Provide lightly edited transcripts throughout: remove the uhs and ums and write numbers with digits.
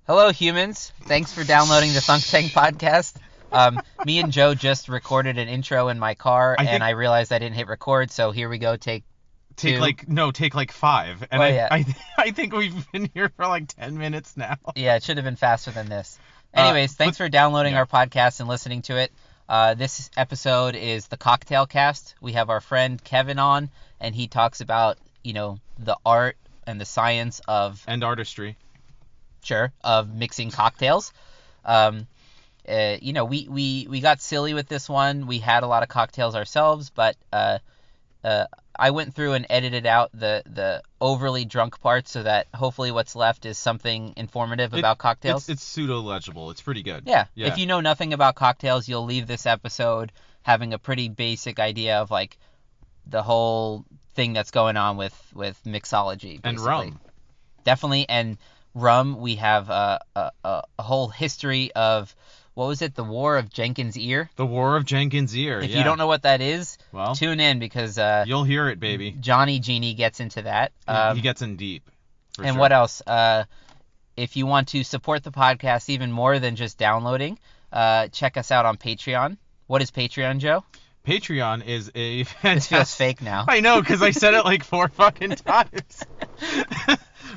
Hello, humans. Thanks for downloading the Thunk Tank Podcast. Me and Joe just recorded an intro in my car, and I realized I didn't hit record, so here we go, take like 5. And I think we've been here for like 10 minutes now. Yeah, it should have been faster than this. Anyways, thanks for downloading our podcast and listening to it. This episode is the Cocktail Cast. We have our friend Kevin on, and he talks about, the art and the science of... And artistry. Sure, of mixing cocktails. We got silly with this one. We had a lot of cocktails ourselves, but I went through and edited out the overly drunk parts so that hopefully what's left is something informative about cocktails. It's pseudo-legible. It's pretty good. Yeah. If you know nothing about cocktails, you'll leave this episode having a pretty basic idea of like the whole thing that's going on with mixology. Basically. And rum. Definitely, and rum. We have a whole history of, what was it, the War of Jenkins' Ear? The War of Jenkins' Ear, If you don't know what that is, well, tune in because... you'll hear it, baby. Johnny Genie gets into that. He gets in deep. And sure. What else? If you want to support the podcast even more than just downloading, check us out on Patreon. What is Patreon, Joe? Patreon is a fantastic... This feels fake now. I know, because I said it like 4 fucking times.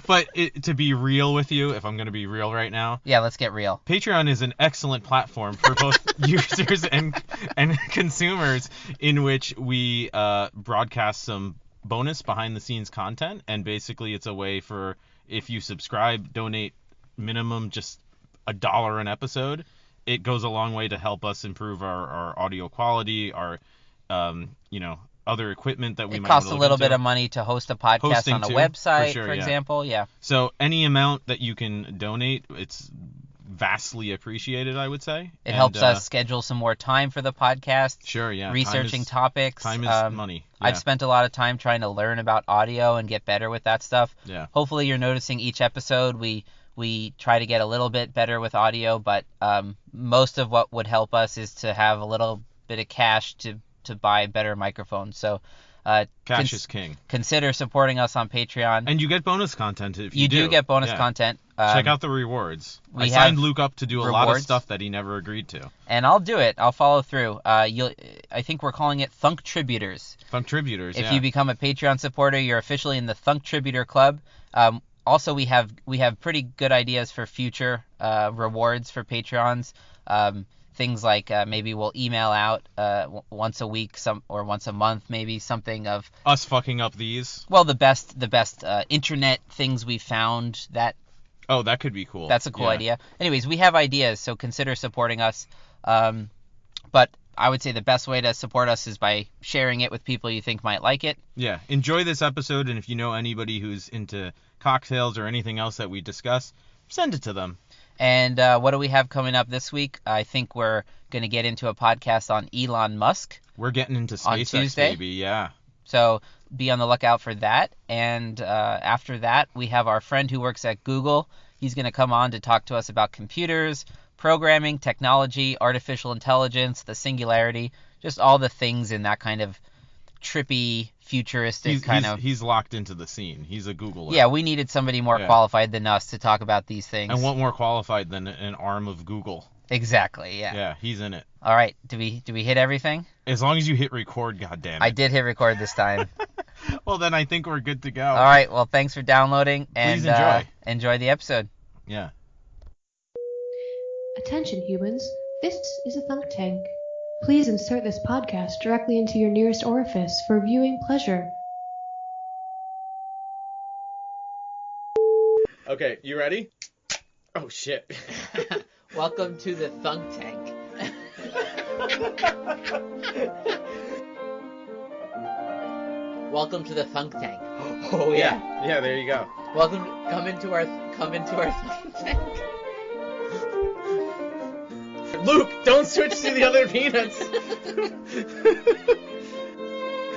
But to be real with you, if I'm going to be real right now... Yeah, let's get real. Patreon is an excellent platform for both users and consumers, in which we broadcast some bonus behind-the-scenes content. And basically, it's a way for, if you subscribe, donate minimum just $1 an episode, it goes a long way to help us improve our audio quality, our, other equipment that we might... It costs a little bit of money to host a podcast on a website, for example. Yeah. So any amount that you can donate, it's vastly appreciated, I would say. It helps us schedule some more time for the podcast. Sure, yeah. Researching topics. Time is money. Yeah. I've spent a lot of time trying to learn about audio and get better with that stuff. Yeah. Hopefully you're noticing each episode we try to get a little bit better with audio, but most of what would help us is to have a little bit of cash to buy better microphones. So cash is king. Consider supporting us on Patreon. And you get bonus content if you do. You do get bonus content. Check out the rewards. I signed Luke up to do a lot of stuff that he never agreed to. And I'll do it. I'll follow through. I think we're calling it Thunk Tributers. Thunk Tributers, If you become a Patreon supporter, you're officially in the Thunk Tributor Club. Also, we have pretty good ideas for future rewards for Patreons. Things like maybe we'll email out once a week, or once a month, maybe something of us fucking up these. Well, the best internet things we found that. Oh, that could be cool. That's a cool idea. Anyways, we have ideas, so consider supporting us. But I would say the best way to support us is by sharing it with people you think might like it. Yeah, enjoy this episode, and if you know anybody who's into cocktails or anything else that we discuss, send it to them. And what do we have coming up this week? I think we're going to get into a podcast on Elon Musk. We're getting into SpaceX, on Tuesday. Baby, yeah. So be on the lookout for that. And after that, we have our friend who works at Google. He's going to come on to talk to us about computers, programming, technology, artificial intelligence, the singularity, just all the things in that kind of trippy, futuristic He's locked into the scene. He's a Googler. Yeah, we needed somebody more qualified than us to talk about these things. And what more qualified than an arm of Google? Exactly, yeah. Yeah, he's in it. All right, do we hit everything? As long as you hit record, goddammit. I did hit record this time. Well, then I think we're good to go. All right, well, thanks for downloading. And please enjoy the episode. Yeah. Attention, humans. This is a Thunk Tank. Please insert this podcast directly into your nearest orifice for viewing pleasure. Okay, you ready? Oh, shit. Welcome to the Thunk Tank. Welcome to the Thunk Tank. Oh, yeah. Yeah, there you go. Come into our Thunk Tank. Luke, don't switch to the other peanuts.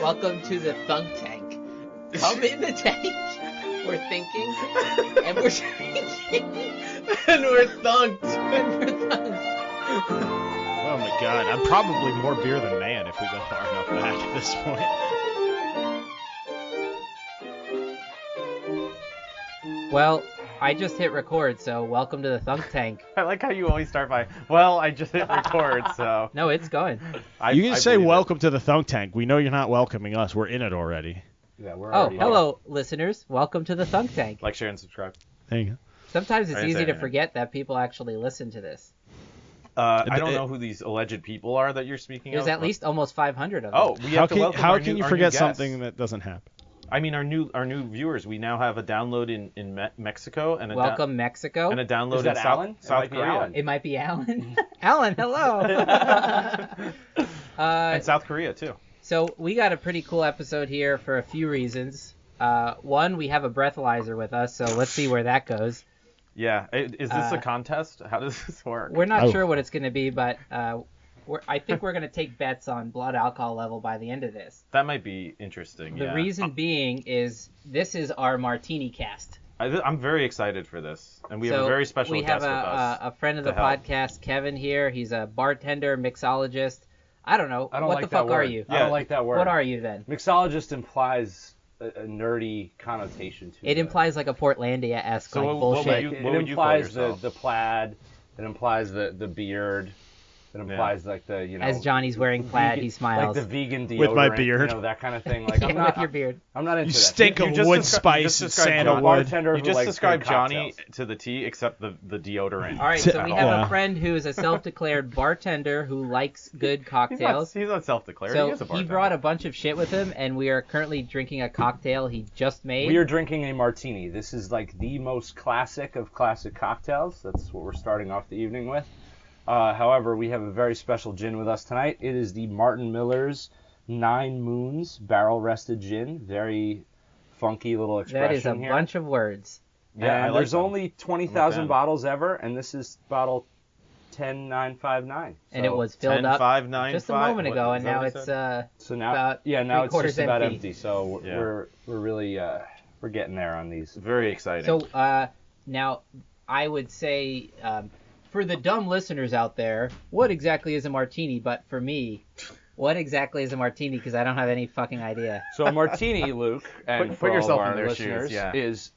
Welcome to the Thunk Tank. Come in the tank. We're thinking, and we're drinking, and we're thunked. Oh my god, I'm probably more beer than man if we go far enough back at this point. Well, I just hit record, so welcome to the Thunk Tank. I like how you always start by, well, I just hit record, so. No, it's going. You can say believe it. welcome to the Thunk Tank. We know you're not welcoming us. We're in it already. Yeah, we're Oh, already hello, listeners. Welcome to the Thunk Tank. Like, share, and subscribe. There you go. Sometimes it's I didn't easy say to anything. forget that people actually listen to this. I don't know who these alleged people are that you're speaking There's of. at least almost 500 of them. Oh, we have to welcome How our can new- you our forget new guests. something that doesn't happen? I mean, our new viewers. We now have a download in Mexico and a Welcome, Mexico. and a download Is that in Alan? It South might be Korea. Alan. It might be Alan. Alan, hello. And South Korea too. So we got a pretty cool episode here for a few reasons. One, we have a breathalyzer with us, so let's see where that goes. Yeah. Is this a contest? How does this work? We're not Oh. sure what it's going to be, but I think we're going to take bets on blood alcohol level by the end of this. That might be interesting. The yeah. reason being is this is our Martini cast. I'm very excited for this, and we have a very special we guest have with us. a friend of the to help. podcast, Kevin here. He's a bartender, mixologist. I don't know. I don't what like the that fuck word. are you? I Yeah. don't like that word. What are you then? Mixologist implies a nerdy connotation to It implies like a Portlandia-esque So like what bullshit. would you- It what would call implies yourself? the plaid. It implies the beard. It implies like the As Johnny's wearing plaid, vegan- he smiles. like the vegan deodorant, With my beard. you know, that kind of thing. Like Yeah, I'm not with your beard. I'm not into You that. stink You of just wood descri- spice you just and described I'm a sandalwood. bartender You who just likes described good Johnny cocktails. to the T, except the deodorant. All right, so we At have all. a friend who is a self-declared bartender who likes good cocktails. He's not self-declared. So he is a he bartender. brought a bunch of shit with him, and we are currently drinking a cocktail he just made. We are drinking a martini. This is like the most classic of classic cocktails. That's what we're starting off the evening with. However, we have a very special gin with us tonight. It is the Martin Miller's 9 Moons barrel rested gin. Very funky little expression That is a here. bunch of words. Yeah, I And like there's them. only I'm a 20,000 fan. bottles ever, and this is bottle 10959. And it was filled 10, up 5, 9, just a 5. moment ago, What- and is that now what he it's said? So now, about now it's three-quarters just about empty. empty. So Yeah. we're really we're getting there on these. Very exciting. so. Now, I would say for the dumb listeners out there, what exactly is a martini? But for me, what exactly is a martini? Because I don't have any fucking idea. So a martini, Luke, and Put for all yourself of our in their shoes, listeners, yeah. is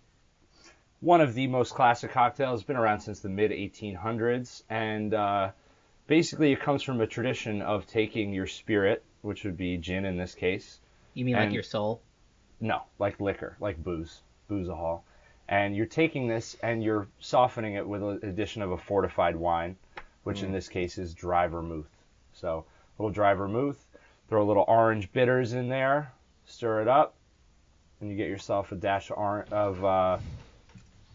one of the most classic cocktails. It's been around since the mid 1800s, and basically it comes from a tradition of taking your spirit, which would be gin in this case. You mean like And- your soul? No, like liquor, like booze-a-hol. And you're taking this and you're softening it with an addition of a fortified wine, which in this case is dry vermouth. So a little dry vermouth, throw a little orange bitters in there, stir it up, and you get yourself a dash of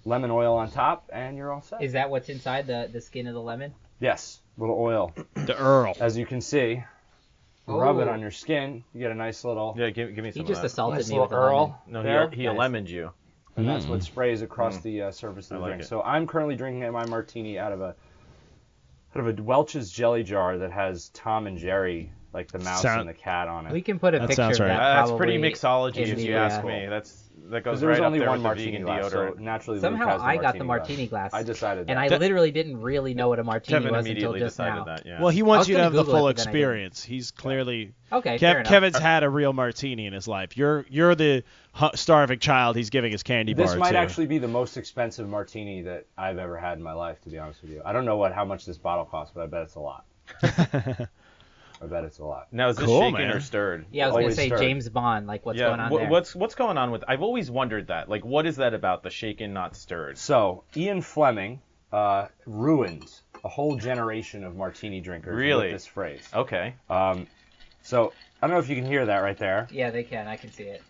lemon oil on top, and you're all set. Is that what's inside the skin of the lemon? Yes, a little oil. The Earl. As you can see, rub it Oh. on your skin. You get a nice little, yeah, give me some He just of that. assaulted nice me with little a lemon. Earl. No, there. he Nice. lemoned you. And that's what sprays across the surface I of the like drink. it. So I'm currently drinking my martini out of a Welch's jelly jar that has Tom and Jerry, like the mouse Sound- and the cat on it. We can put a That picture sounds of right. that That's pretty probably mixology, in if the, you ask me. That Because goes there was right up only there one with the martini vegan glass, so deodorant. naturally Luke Somehow has the I got the martini martini glass. I decided that. And I literally didn't really know what a martini Kevin was until immediately just decided now. that. Yeah. Well, he I wants was you to gonna have the Google it, full but then I didn't. experience. He's clearly Okay, fair enough. Kevin's had a real martini in his life. You're the starving child he's giving his candy bar This might to. actually be the most expensive martini that I've ever had in my life, to be honest with you. I don't know how much this bottle costs, but I bet it's a lot. I bet it's a lot. Now, is this Cool, shaken man. or stirred? Yeah, I was going to Always say stirred. James Bond, like what's yeah. going on there? What's going on with? I've always wondered that. Like, what is that about the shaken, not stirred? So, Ian Fleming ruined a whole generation of martini drinkers Really? with this phrase. Okay. So, I don't know if you can hear that right there, Yeah, they can. I can see it.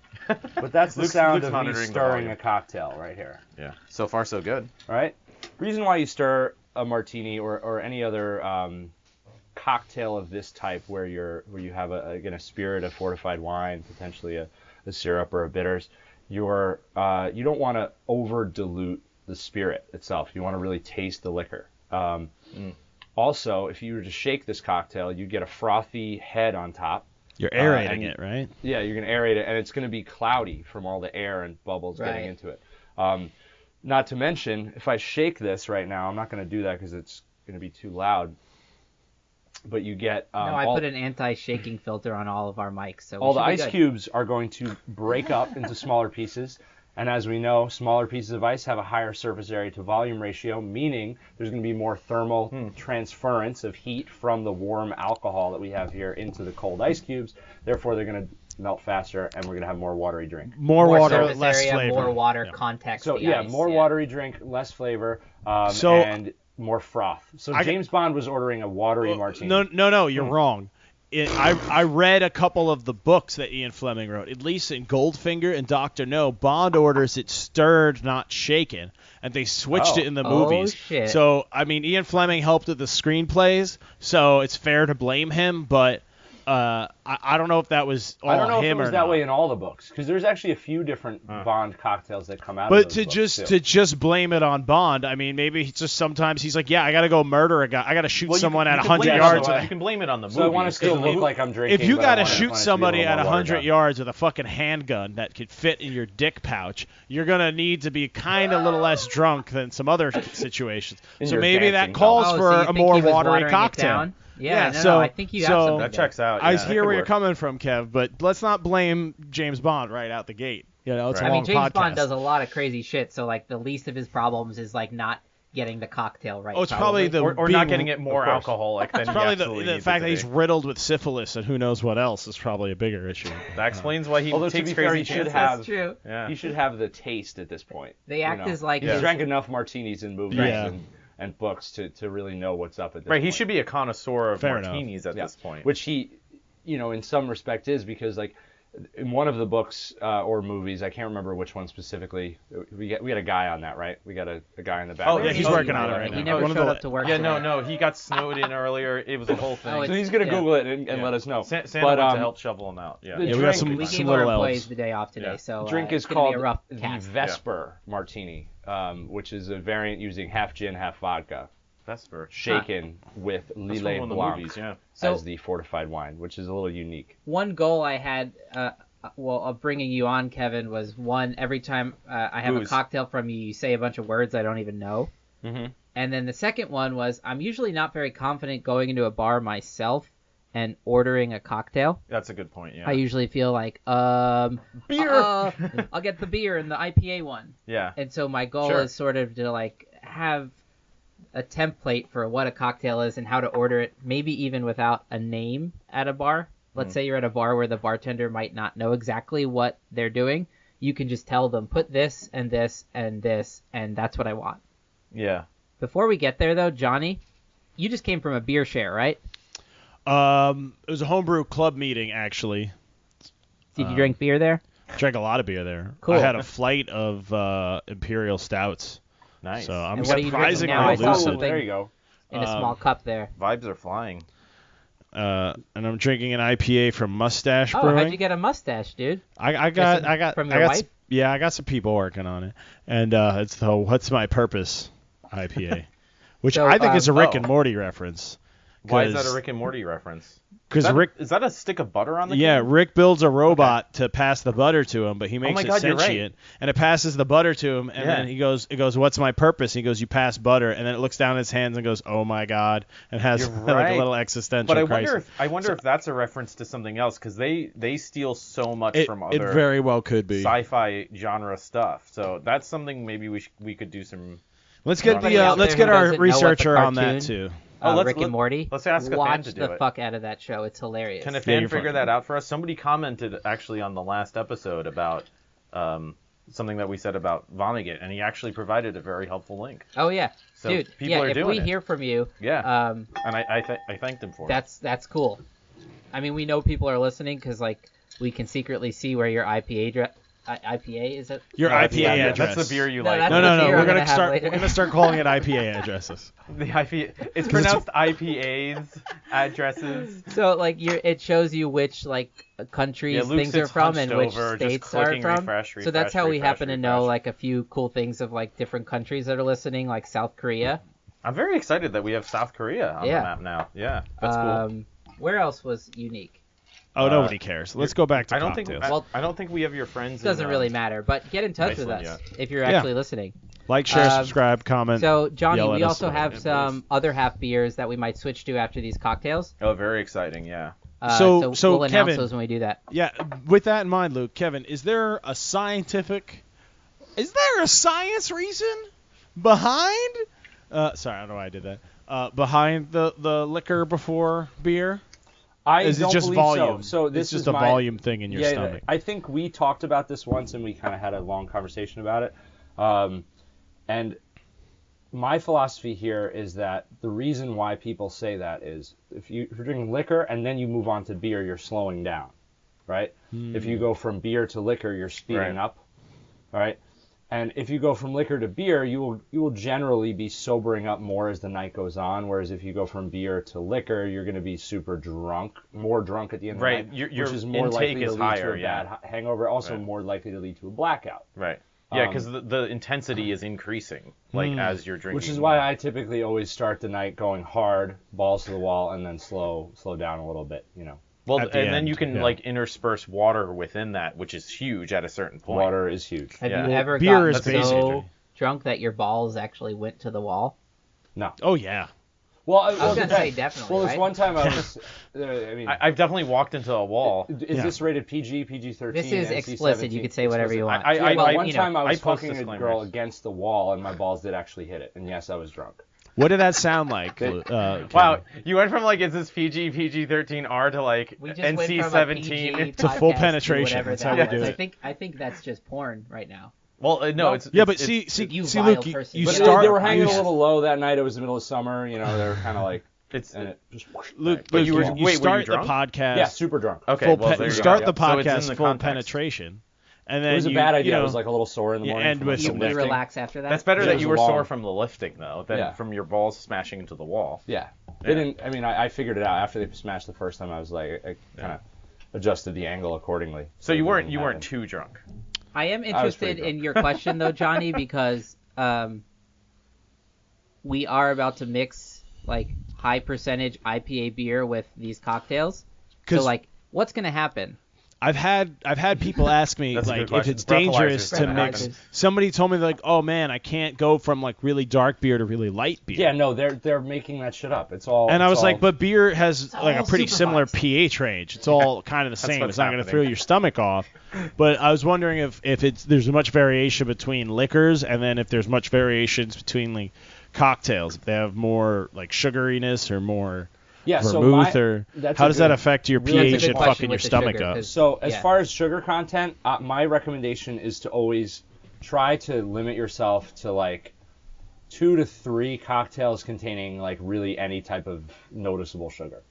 but that's the Luke's sound of me monitoring the stirring volume. a cocktail right here. Yeah. So far, so good. Right? Reason why you stir a martini or any other cocktail of this type where you have a spirit, a fortified wine, potentially a syrup or a bitters, you don't want to over dilute the spirit itself. You want to really taste the liquor. Also, if you were to shake this cocktail, you get a frothy head on top. You're aerating and- it, right? Yeah, you're gonna aerate it, and it's gonna be cloudy from all the air and bubbles Right. getting into it. Not to mention, if I shake this right now, I'm not gonna do that because it's gonna be too loud. But you get No, I put an anti-shaking filter on all of our mics, so we all the should be ice good. cubes are going to break up into smaller pieces, And as we know, smaller pieces of ice have a higher surface area to volume ratio, meaning there's going to be more thermal transference of heat from the warm alcohol that we have here into the cold ice cubes. Therefore, they're going to melt faster, and we're going to have more watery drink. More water, surface less area, flavor. more water context. So, the ice, more watery drink, less flavor, and more froth. So James Bond was ordering a watery martini. No, you're wrong. I read a couple of the books that Ian Fleming wrote. At least in Goldfinger and Dr. No, Bond orders it stirred, not shaken, and they switched it in the movies. Shit. So, I mean, Ian Fleming helped with the screenplays, so it's fair to blame him, but I don't know if that was all him or not. I don't know if it was that way in all the books, because there's actually a few different Bond cocktails that come out but of those books, to just blame it on Bond, I mean, maybe he just sometimes he's like, yeah, I got to go murder a guy. I got to shoot someone at 100 yards. You can blame it on the movie. So I want to still look like I'm drinking. If you got to shoot shoot somebody at 100 yards with a fucking handgun that could fit in your dick pouch, you're going to need to be kind of a little less drunk than some other situations. So maybe that calls for a more watery cocktail. Yeah, no, I think you have something that checks out. I hear where you're coming from, Kev, but let's not blame James Bond right out the gate. You know, it's a long James podcast. Bond does a lot of crazy shit, so like the least of his problems is like not getting the cocktail right. Oh, it's probably the or not getting it more alcoholic than it's probably the fact that he's riddled with syphilis and who knows what else is probably a bigger issue. That explains why he takes crazy chances. That's true. He should have the taste at this point. They act as like he's drank enough martinis in movies and books to really know what's up at this point. He should be a connoisseur of martinis at this point. Which he, in some respect is, because like in one of the books or movies, I can't remember which one specifically, we had a guy on that, right? We got a guy in the back. Oh, yeah, he's working on it right now. He never showed up to work. Yeah, no, he got snowed in earlier. It was a whole thing. So he's going to Google it and let us know. Santa went to help shovel him out. Yeah, we got some we gave little our employees elves. the day off today, so the drink is it's called be a rough the cast. Vesper Martini, which is a variant using half gin, half vodka. Vesper. Shaken with Lillet Blanc as the fortified wine, which is a little unique. One goal I had, of bringing you on, Kevin, was one, every time I have a cocktail from you, you say a bunch of words I don't even know. Mm-hmm. And then the second one was, I'm usually not very confident going into a bar myself and ordering a cocktail. That's a good point, yeah. I usually feel like, beer! I'll get the beer and the IPA one. Yeah. And so my goal is sort of to like have a template for what a cocktail is and how to order it, maybe even without a name at a bar. Let's say you're at a bar where the bartender might not know exactly what they're doing. You can just tell them, put this and this and this, and that's what I want. Yeah. Before we get there, though, Johnny, you just came from a beer share, right? It was a homebrew club meeting, actually. Did you drink beer there? Drank a lot of beer there. Cool. I had a flight of Imperial stouts. Nice. So I'm And what are you drinking surprisingly now? I saw lucid. something There you go. in a small cup there. Vibes are flying. And I'm drinking an IPA from Mustache Oh, Brewing. how'd you get a mustache, dude? I got from your wife? Yeah, I got some people working on it, and it's the What's My Purpose IPA, which So, I think is a Rick and Morty reference. Why is that a Rick and Morty reference? Because Rick, is that a stick of butter on the can? Rick builds a robot to pass the butter to him, but he makes it God, you're sentient, right. and it passes the butter to him, and then it goes, what's my purpose? He goes, you pass butter, and then it looks down at his hands and goes, oh my God, and has like a little existential crisis. But I wonder if that's a reference to something else, because they steal so much from other it very well could be sci-fi genre stuff. So that's something maybe we could do some. Let's get our researcher on that too. Rick and Morty. Let's ask a fan to do Watch the it. fuck out of that show. It's hilarious. Can a fan figure that out for us? Somebody commented actually on the last episode about something that we said about Vonnegut, and he actually provided a very helpful link. Oh yeah, So dude. people are if doing we it. hear from you, And I thanked him for it. that's cool. I mean, we know people are listening because like we can secretly see where your IPA is it? Your IPA address. That's the beer you No, like. that's No. the beer We're I'm gonna have start. later. We're gonna start calling it IPA addresses. The IPA. It's pronounced IPAs addresses. So like it shows you which like countries Luke things are sits from and hunched which over, just states are clicking from. refresh, So that's how we refresh, happen to know refresh. like a few cool things of like different countries that are listening, like South Korea. I'm very excited that we have South Korea on the map now. Yeah, that's cool. Where else was unique? Oh, nobody cares. Let's go back to I don't cocktails. think I don't think we have your friends. It doesn't really matter, but get in touch with Iceland us yet. if you're actually listening. Like, share, subscribe, comment. So, Johnny, yell at we us. also have some other half beers that we might switch to after these cocktails. Oh, very exciting. Yeah. So we'll announce Kevin, those when we do that. Yeah, with that in mind, Luke, Kevin, is there a scientific Is there a science reason behind? Sorry, I don't know why I did that. Behind the liquor before beer? Is it just volume? So this is just is a my volume thing in your stomach. I think we talked about this once, and we kind of had a long conversation about it. And my philosophy here is that the reason why people say that is if you're drinking liquor and then you move on to beer, you're slowing down, right? If you go from beer to liquor, you're speeding up, all right? And if you go from liquor to beer, you will generally be sobering up more as the night goes on. Whereas if you go from beer to liquor, you're going to be super drunk, more drunk at the end of the night, your which is more intake likely to is lead higher, to a bad hangover. Also more likely to lead to a blackout. Right. Yeah, because the intensity is increasing as you're drinking. Which is why I typically always start the night going hard, balls to the wall, and then slow down a little bit. Well, and then you can intersperse water within that, which is huge at a certain point. Water is huge. Have you ever beer gotten is so drunk that your balls actually went to the wall? No. Oh yeah. Well, I was gonna say definitely. Well, right? this one time I was. I've definitely walked into a wall. Is this rated PG, PG-13? This is NC-17? explicit. You could say whatever you want. One time I was fucking a girl against the wall, and my balls did actually hit it. And yes, I was drunk. What did that sound like? Wow, you went from is this PG, PG-13R to NC-17 to full penetration. That's how we do it. I think that's just porn right now. Well, no, it's see, you Luke, person. you But start. They were hanging a little low that night. It was the middle of summer. They were kind of like. Luke, but you start the drunk? podcast. Yeah, super drunk. Okay, you start the So it's in podcast the full context. penetration, and then It was a bad idea. I was like a little sore in the morning. end with You some lifting. relax after that. That's better Yeah, that it you was were long. sore from the lifting, though, than from your balls smashing into the wall. Yeah. They didn't. I mean, I figured it out after they smashed the first time. I was like, I kind of adjusted the angle accordingly. So you weren't too drunk. I am interested in your question though, Johnny, because we are about to mix high percentage IPA beer with these cocktails. So what's gonna happen? I've had people ask me if it's dangerous to mix. Somebody told me oh man, I can't go from really dark beer to really light beer. Yeah, no, they're making that shit up. It's all. And I was all, but beer has a pretty similar hot. pH range. It's all kind of the same. what's It's not going to happening. throw your stomach off. But I was wondering if there's much variation between liquors, and then if there's much variations between cocktails. If they have more sugariness or more. Yeah, vermouth so how does that affect your Really pH and fucking your stomach up? So as far as sugar content, my recommendation is to always try to limit yourself to 2 to 3 cocktails containing really any type of noticeable sugar,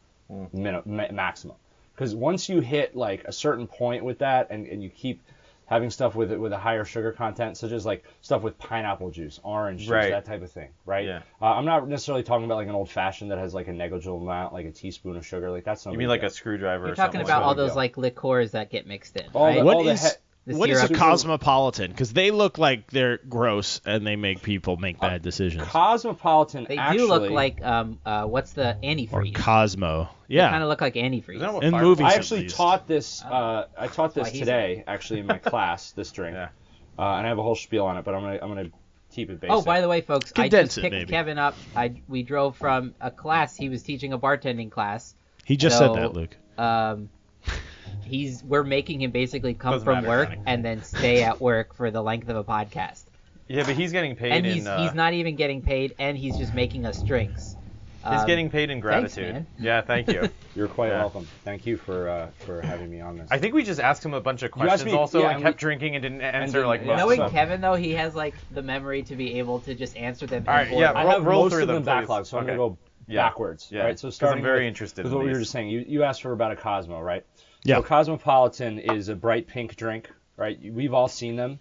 maximum. Because once you hit a certain point with that, and you keep having stuff with a higher sugar content, such as stuff with pineapple juice, orange juice, that type of thing, right? Yeah. I'm not necessarily talking about an old fashioned that has a negligible amount, like a teaspoon of sugar. That's not. You mean a screwdriver? You're or talking something about all that? those liqueurs that get mixed in, All right? What is a cosmopolitan? Because they look like they're gross and they make people make bad decisions. Cosmopolitan. They actually, do look like what's the antifreeze? Or Cosmo. They Yeah. kind of look like antifreeze. In movies, I at actually least. taught this. I taught this he's today, actually, in my class. This drink, Yeah. and I have a whole spiel on it, but I'm gonna keep it basic. Oh, by the way, folks, I Condense just it, picked maybe. Kevin up. We drove from a class. He was teaching a bartending class. He just said that, Luke. We're making him basically come Doesn't from matter, work Johnny. and then stay at work for the length of a podcast. Yeah, but he's getting paid And in. he's not even getting paid, and he's just making us drinks. He's getting paid in thanks, gratitude. man. Yeah, thank you. You're quite Yeah. welcome. Thank you for having me on this. I think we just asked him a bunch of You asked questions me- also yeah, and kept drinking and didn't answer didn't- most yeah. of Knowing them. Kevin, though, he has the memory to be able to just answer them. All right, in yeah, order. I have roll most through of them them, please. backlogged, so I'm Okay. gonna go Yeah. backwards. Yeah. Right. So 'Cause starting I'm very with- interested with in what we were these. just saying. You asked for about a Cosmo, right? Yeah. So Cosmopolitan is a bright pink drink, right? We've all seen them.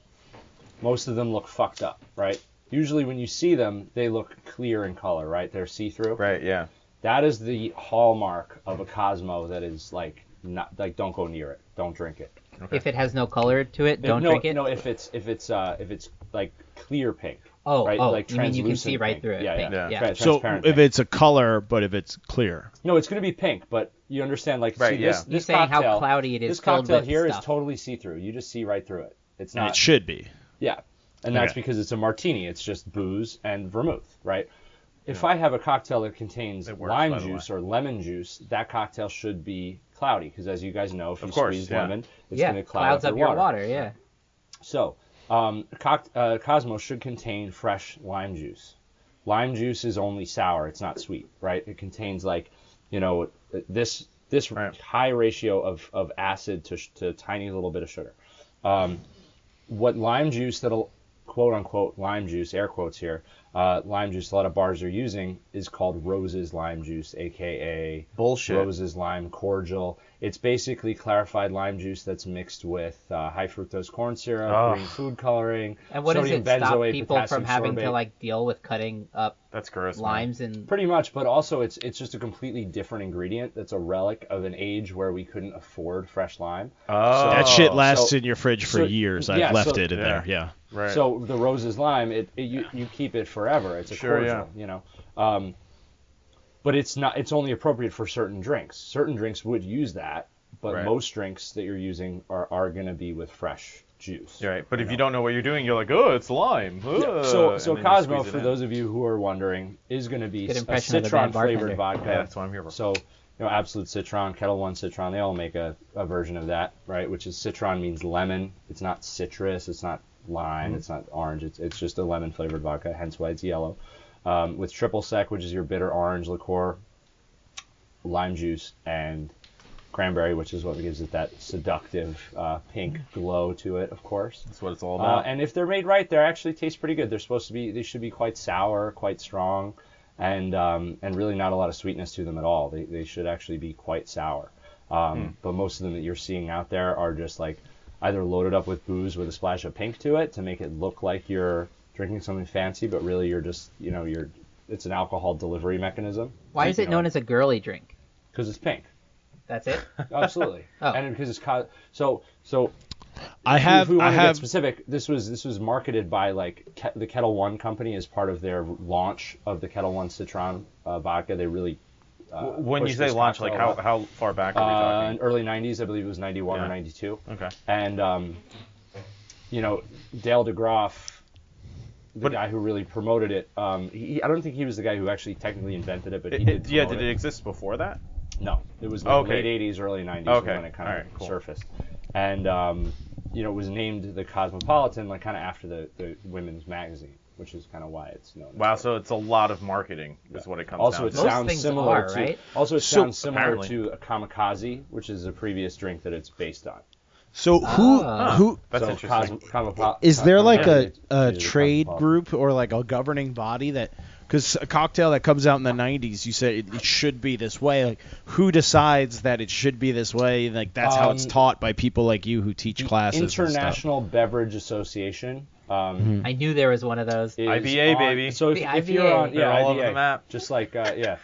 Most of them look fucked up, right? Usually when you see them, they look clear in color, right? They're see-through. Right, yeah. That is the hallmark of a Cosmo that is not don't go near it. Don't drink it. If it has no color to it, don't drink it. No, if it's clear pink. Oh, right? you mean you can see translucent right pink. through it? Yeah, pink. yeah. Yeah. Tra- So transparent if pink. it's a color, but if it's clear. No, it's going to be pink, but you understand, Right, see, yeah. this You're saying cocktail, how cloudy it is This filled cocktail with here is stuff. totally see-through. You just see right through it. It's And not. it should be. Yeah, and that's Okay. because it's a martini. It's just booze and vermouth, right? If I have a cocktail that contains It works, lime by the juice or lemon juice, that cocktail should be cloudy because, as you guys know, if you Of course, squeeze yeah. lemon, it's Yeah, going to cloud clouds up your water. water. Yeah. So Cosmo should contain fresh lime juice. Lime juice is only sour; it's not sweet, right? It contains this high ratio of acid to a tiny little bit of sugar. What lime juice that'll quote unquote lime juice, air quotes here, lime juice a lot of bars are using is called Rose's lime juice, aka bullshit. Rose's lime cordial. It's basically clarified lime juice that's mixed with high fructose corn syrup, green food coloring, and what does sodium it stop benzoate, people from having sorbate. to deal with cutting up That's gross, limes man. and Pretty much, but also it's just a completely different ingredient that's a relic of an age where we couldn't afford fresh lime. Oh. That shit lasts in your fridge for years. I've left it in yeah. there. Yeah. Right. So the Rose's lime, you keep it forever. It's a cordial, but it's not. It's only appropriate for certain drinks. Certain drinks would use that, but most drinks that you're using are going to be with fresh juice. Right. But if you don't know what you're doing, you're like, oh, it's lime. Yeah. So Cosmo, for those of you who are wondering, is going to be a citron flavored vodka. Yeah, that's what I'm here for. So Absolute Citron, Kettle One Citron, they all make a version of that, right? Which is citron means lemon. It's not citrus. It's not lime. It's not orange. It's just a lemon flavored vodka, hence why it's yellow. With triple sec, which is your bitter orange liqueur, lime juice, and cranberry, which is what gives it that seductive pink glow to it, of course. That's what it's all about. And if they're made right, they actually taste pretty good. They should be quite sour, quite strong, and really not a lot of sweetness to them at all. They should actually be quite sour. But most of them that you're seeing out there are just either loaded up with booze with a splash of pink to it to make it look like you're drinking something fancy, but really you're just, it's an alcohol delivery mechanism. Why is it known as a girly drink? Because it's pink. That's it? Absolutely. Oh. And because it's so. If we want to get specific, this was marketed by the Kettle One company as part of their launch of the Kettle One Citron vodka. They really. When you say launch, how far back are we talking? In early 90s, I believe it was 91 or 92. Okay. And Dale DeGroff, the guy who really promoted it, I don't think he was the guy who actually technically invented it, but he did. Yeah, did it exist before that? No, it was late 80s, early 90s when it kind of surfaced. And it was named the Cosmopolitan kind of after the women's magazine, which is kind of why it's known. Wow, so it's a lot of marketing is what it comes also, down it to. sounds similar to. Right? Also, it sounds similar apparently. to a kamikaze, which is a previous drink that it's based on. So who That's interesting. is there a is trade Cosmopolitan. group or a governing body that, because a cocktail that comes out in the 90s, you said it should be this way. Who decides that it should be this way? That's how it's taught by people like you who teach classes. International Beverage Association. I knew there was one of those. IBA, baby. So if The you're on, They're all over IBA, the map. just yeah.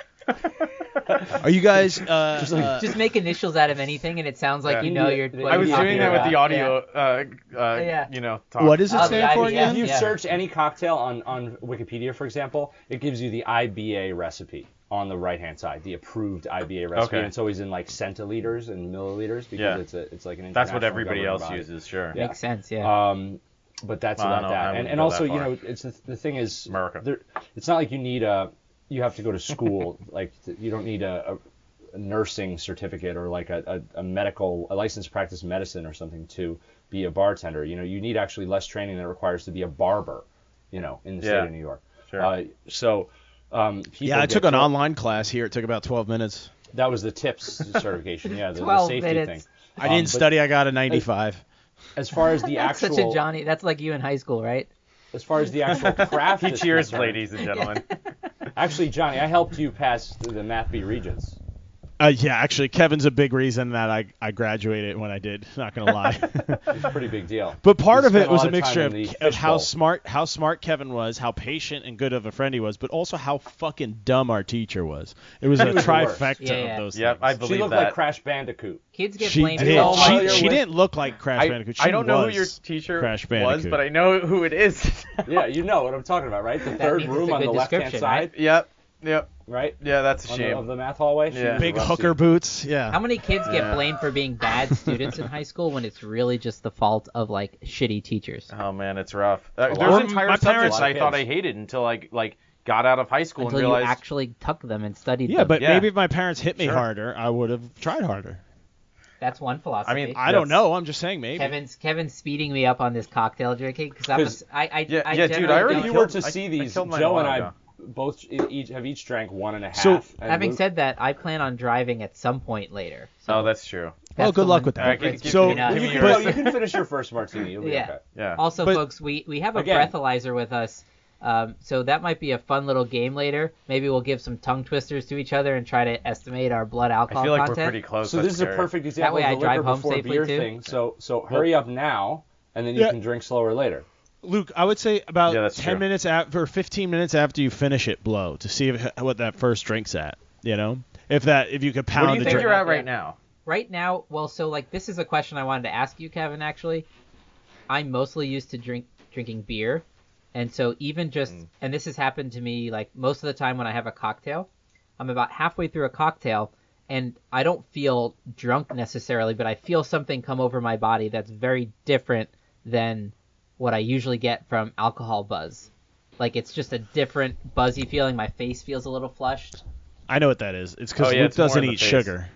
Are you guys Just make initials out of anything, and it sounds like Yeah. you're. I was doing that with the audio, talk. what does it stand for IBA. again? If you Yeah. search any cocktail on Wikipedia, for example, it gives you the IBA recipe on the right-hand side, the approved IBA recipe. Okay. And it's always in centiliters and milliliters because it's like an international That's what everybody governing else body. uses, sure. Yeah. Makes sense, yeah. But that's Well, about I that. wouldn't And go also, that far. it's the thing is, America. it's not like you need you have to go to school. You don't need a nursing certificate or a licensed practice medicine or something to be a bartender. You need actually less training than it requires to be a barber, in the state of New York. Sure. I took an online class here. It took about 12 minutes. That was the TIPS certification, the 12 safety minutes. thing. I didn't study. I got a 95. As far as the That's actual, such a Johnny. That's like you in high school, right? as far as the actual craft, He is cheers, concerned- ladies and gentlemen. Actually, Johnny, I helped you pass the Math B Regents. Actually, Kevin's a big reason that I graduated when I did. Not gonna lie. It's a pretty big deal. But part You of it spent was lot a of time mixture in the of how fishbowl. smart Kevin was, how patient and good of a friend he was, but also how fucking dumb our teacher was. It was a was the worst. trifecta Yeah, yeah. of those Yep, things. I She believe looked that. like Crash Bandicoot. Kids get She blamed did. for all familiar She with- didn't look like Crash Bandicoot. She I don't know was who your teacher Crash was, Bandicoot. but I know who it is. Yeah, you know what I'm talking about, right? The third means it's room a on good the left-hand description, side, Yep. right? Yeah, that's a Of shame. the math hallway. She Yeah. was Big rusty. hooker boots. Yeah. How many kids get blamed for being bad students in high school when it's really just the fault of shitty teachers? Oh man, it's rough. lot. There's entire My subjects parents- I thought I hated until I got out of high school Until and you realized. actually took them and studied Yeah, them. but Yeah. maybe if my parents hit me Sure. harder, I would have tried harder. That's one philosophy. I mean, I don't know. I'm just saying maybe. Kevin's speeding me up on this cocktail drinking because I dude, I generally already If you don't- were to see these, Joe and I both have each drank 1.5. So, and Having Luke- said that, I plan on driving at some point later. So Oh, that's true. Well, that's good the luck one with that. difference So- between us. you, Give me can, yours. you can finish your first martini. You'll be Yeah. okay. Yeah. Also, But- folks, we have a Again- breathalyzer with us, so that might be a fun little game later. Maybe we'll give some tongue twisters to each other and try to estimate our blood I alcohol feel like content. we're pretty close. So That's this is a scary. perfect example way of I the drive liquor home before safely, beer too. thing. So hurry up now, and then you Yeah. can drink slower later. Luke, I would say about Yeah, that's 10 true. minutes after, or 15 minutes after you finish it, blow to see what that first drink's at. You know, if you could pound What do you the think drink. you're at right now? Right now, well, so like this is a question I wanted to ask you, Kevin. Actually, I'm mostly used to drinking beer, and so even just and this has happened to me like most of the time when I have a cocktail, I'm about halfway through a cocktail, and I don't feel drunk necessarily, but I feel something come over my body that's very different than what I usually get from alcohol buzz. Like it's just a different buzzy feeling. My face feels a little flushed. I know what that is. It's because Oh, yeah, Luke it's more doesn't in the eat face. sugar.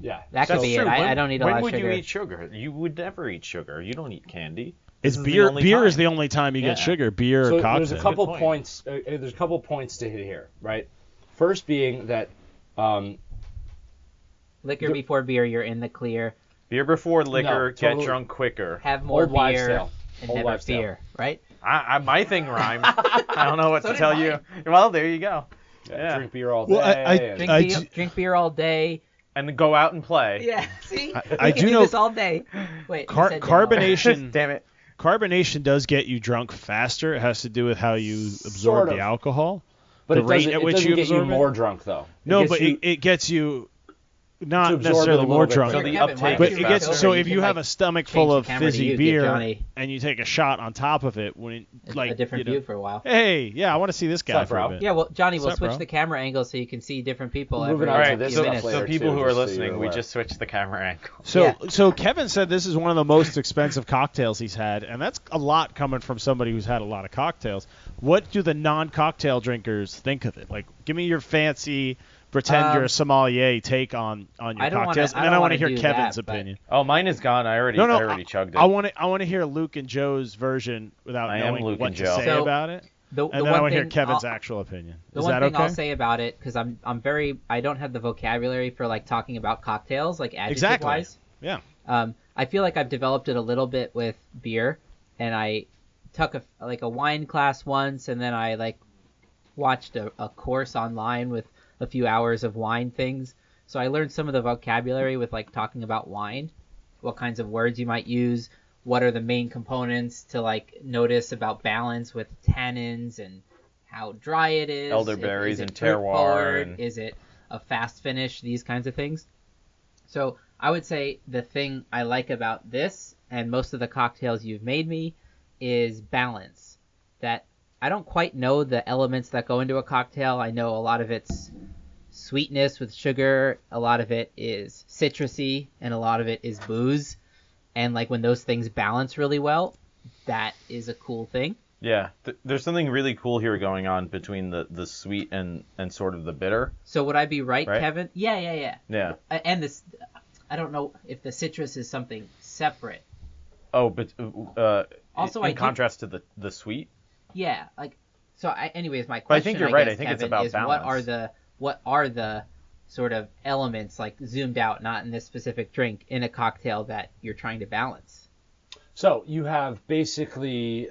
Yeah. That could That's be true. it. I don't eat a lot When of would sugar. you eat sugar? You would never eat sugar. You don't eat candy. It's This is the beer. only Beer is time. the only time you get Yeah. sugar. Beer So or cocktail. there's a couple Good point. points. There's a couple points to hit here, right? First being that Liquor before beer, you're in the clear. Beer before liquor, totally. get drunk quicker. Have more Old wives' beer tale. and Old never wives' tale. fear, right? My thing rhymes. I don't know what So to did tell mine. you. Well, there you go. Yeah. drink beer all day. Well, and- Drink beer all day. And then go out and play. Yeah, see? I We do can know- this all day. Wait, you said no. Carbonation. Damn it. Carbonation does get you drunk faster. It has to do with how you absorb Sort of. the alcohol. But the it rate doesn't, at it which doesn't you get you absorb it? more drunk, though. No, gets but you- it gets you To not absorb it a necessarily little more bit drunk. So quicker. the Kevin, why uptake don't But is it you gets go faster. so over if and you have can, a stomach change full the of camera to fizzy you, give beer Johnny and you take a shot on top of it when like a different you know, view for a while. Hey, yeah, I want to see this guy What's up, for a bro? bit. Yeah, well, Johnny, we'll What's up, switch bro? the camera angle so you can see different people Moving every on All to right, this few so, minutes. later, so people too, who are just so you're listening, we aware. just switched the camera angle. So Yeah. so Kevin said this is one of the most expensive cocktails he's had, and that's a lot coming from somebody who's had a lot of cocktails. What do the non-cocktail drinkers think of it? Like, give me your fancy pretend you're a sommelier take on your I don't wanna- cocktails, I and then don't I want to wanna hear do Kevin's that, but- opinion. Oh, mine is gone. I already chugged it. I want to hear Luke and Joe's version without I am knowing Luke what and to Joe. say So, about it. The And then I one want to hear thing Kevin's I'll- actual opinion. The Is one that thing okay? I'll say about it, because I don't have the vocabulary for like talking about cocktails, like adjective wise. Yeah. I feel like I've developed it a little bit with beer, and I took a wine class once, and then I like watched a course online with a few hours of wine things. So I learned some of the vocabulary with like talking about wine, what kinds of words you might use, what are the main components to like notice about balance with tannins and how dry it is, Elderberries is it and fruit terroir forward, and- is it a fast finish, these kinds of things. So I would say the thing I like about this and most of the cocktails you've made me is balance. That I don't quite know the elements that go into a cocktail. I know a lot of it's sweetness with sugar, a lot of it is citrusy, and a lot of it is booze. And like when those things balance really well, that is a cool thing. Yeah, there's something really cool here going on between the sweet and sort of the bitter. So would I be right, Right? Kevin? Yeah. Yeah. And this, I don't know if the citrus is something separate. Oh, but Also, in I do- contrast to the sweet. Yeah, like so. Anyways, my But I question. think you're right. guess, I think it's Kevin, about is balance. what are the sort of elements like zoomed out, not in this specific drink, in a cocktail that you're trying to balance? So you have basically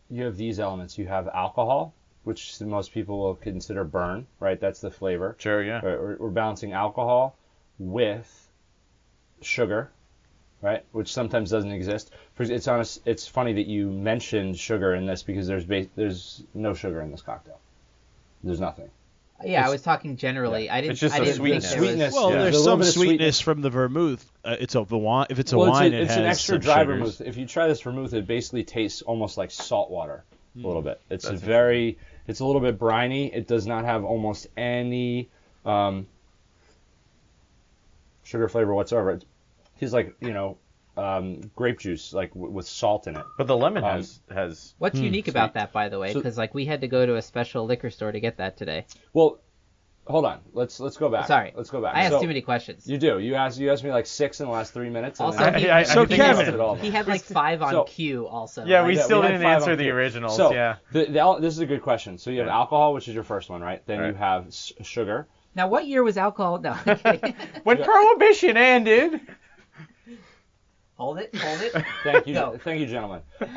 you have these elements. You have alcohol, which most people will consider burn, right? That's the flavor. Sure, yeah. Right? We're balancing alcohol with sugar, right? Which sometimes doesn't exist. It's funny that you mentioned sugar in this because there's no sugar in this cocktail. There's nothing. Yeah, I was talking generally. I didn't. It's just I the didn't think sweetness. there was- Sweetness. Well, Yeah. there's There's a little some bit of sweetness from the vermouth. It's a wine. If it's a Well, wine, it's it an has extra some dry sugars. vermouth. If you try this vermouth, it basically tastes almost like salt water a little bit. It's That's it's a little bit briny. It does not have almost any sugar flavor whatsoever. It tastes like grape juice, like with salt in it. But the lemon has What's unique about that, by the way? So- Because like we had to go to a special liquor store to get that today. Well, hold on. Let's go back. Sorry. Let's go back. I asked too many questions. You do. You asked me like 6 in the last 3 minutes. Also, so Kevin, he had like 5 on cue also. Yeah, right? we still had didn't 5 answer on the cue. originals. So, yeah. this is a good question. So you have alcohol, which is your first one, right? Then Right. you have sugar. Now, what year was alcohol? No. I'm kidding. When Prohibition ended. Hold it. Thank you, Go. gentlemen. He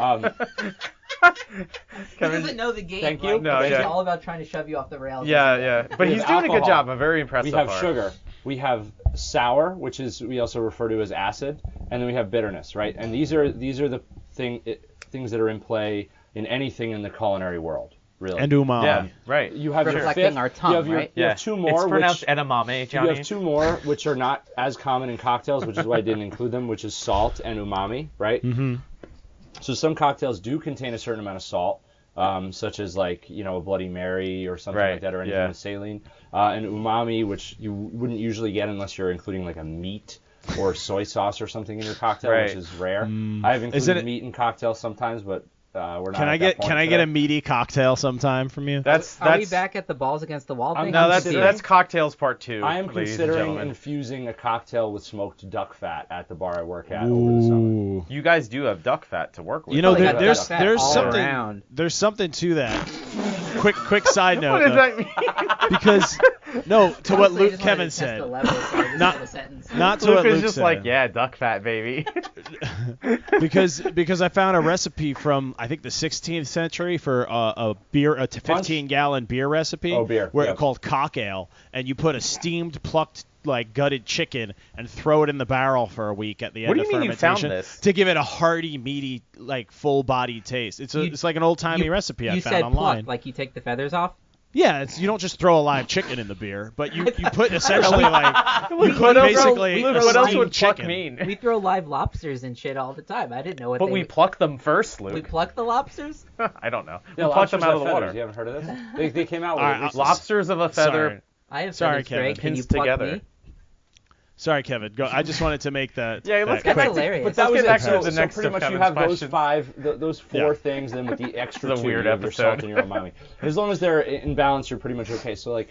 doesn't know the game. Thank you. Right? No, It's yeah. all about trying to shove you off the rails. Yeah. But We he's have doing a good alcohol. job. I'm very impressed We so have far. sugar. We have sour, which is we also refer to as acid, and then we have bitterness, right? And these are the things that are in play in anything in the culinary world, really. And umami. Yeah, right. You have your Reflecting fifth. our tongue, you have your, right? You have 2 more. It's pronounced which, edamame, Johnny. You have 2 more, which are not as common in cocktails, which is why I didn't include them, which is salt and umami, right? Mm-hmm. So some cocktails do contain a certain amount of salt, such as like a Bloody Mary or something like that, or anything with saline, and umami, which you wouldn't usually get unless you're including like a meat or soy sauce or something in your cocktail, which is rare. I have included meat in cocktails sometimes, but we're not. Can I get a meaty cocktail sometime from you? Are we back at the balls against the wall thing? No, that's cocktails part 2. I am ladies and considering gentlemen. infusing a cocktail with smoked duck fat at the bar I work at over the summer. You guys do have duck fat to work with. There's something to that. Quick side note. What does that mean? Because to what Kevin said. Not to what Luke just said. like, yeah, duck fat, baby. because I found a recipe from I think the 16th century for a 15-gallon beer recipe. Oh, beer. Called cock ale, and you put a steamed plucked like gutted chicken and throw it in the barrel for a week at the end of fermentation. What do you mean you found this? To give it a hearty, meaty, like full-bodied taste. It's like an old-timey recipe I found online. You said pluck, like you take the feathers off? Yeah, you don't just throw a live chicken in the beer, but you put essentially like what else would chicken pluck mean? We throw live lobsters and shit all the time. I didn't know what. But we pluck them first, Luke. We pluck the lobsters? I don't know. Yeah, we pluck them out of the feathers. water. You haven't heard of this? They came out with lobsters of a feather. Sorry. I have Sorry, feathers, Greg. Kevin. Can you pluck together. me? Sorry, Kevin. Go. I just wanted to make that. Yeah, let's That's get hilarious. But that was back to so the next pretty of much you Kevin's have questions. those 4 things, then with the extra It's a 2, weird you have your episode. salt and your umami. As long as they're in balance, you're pretty much okay. So like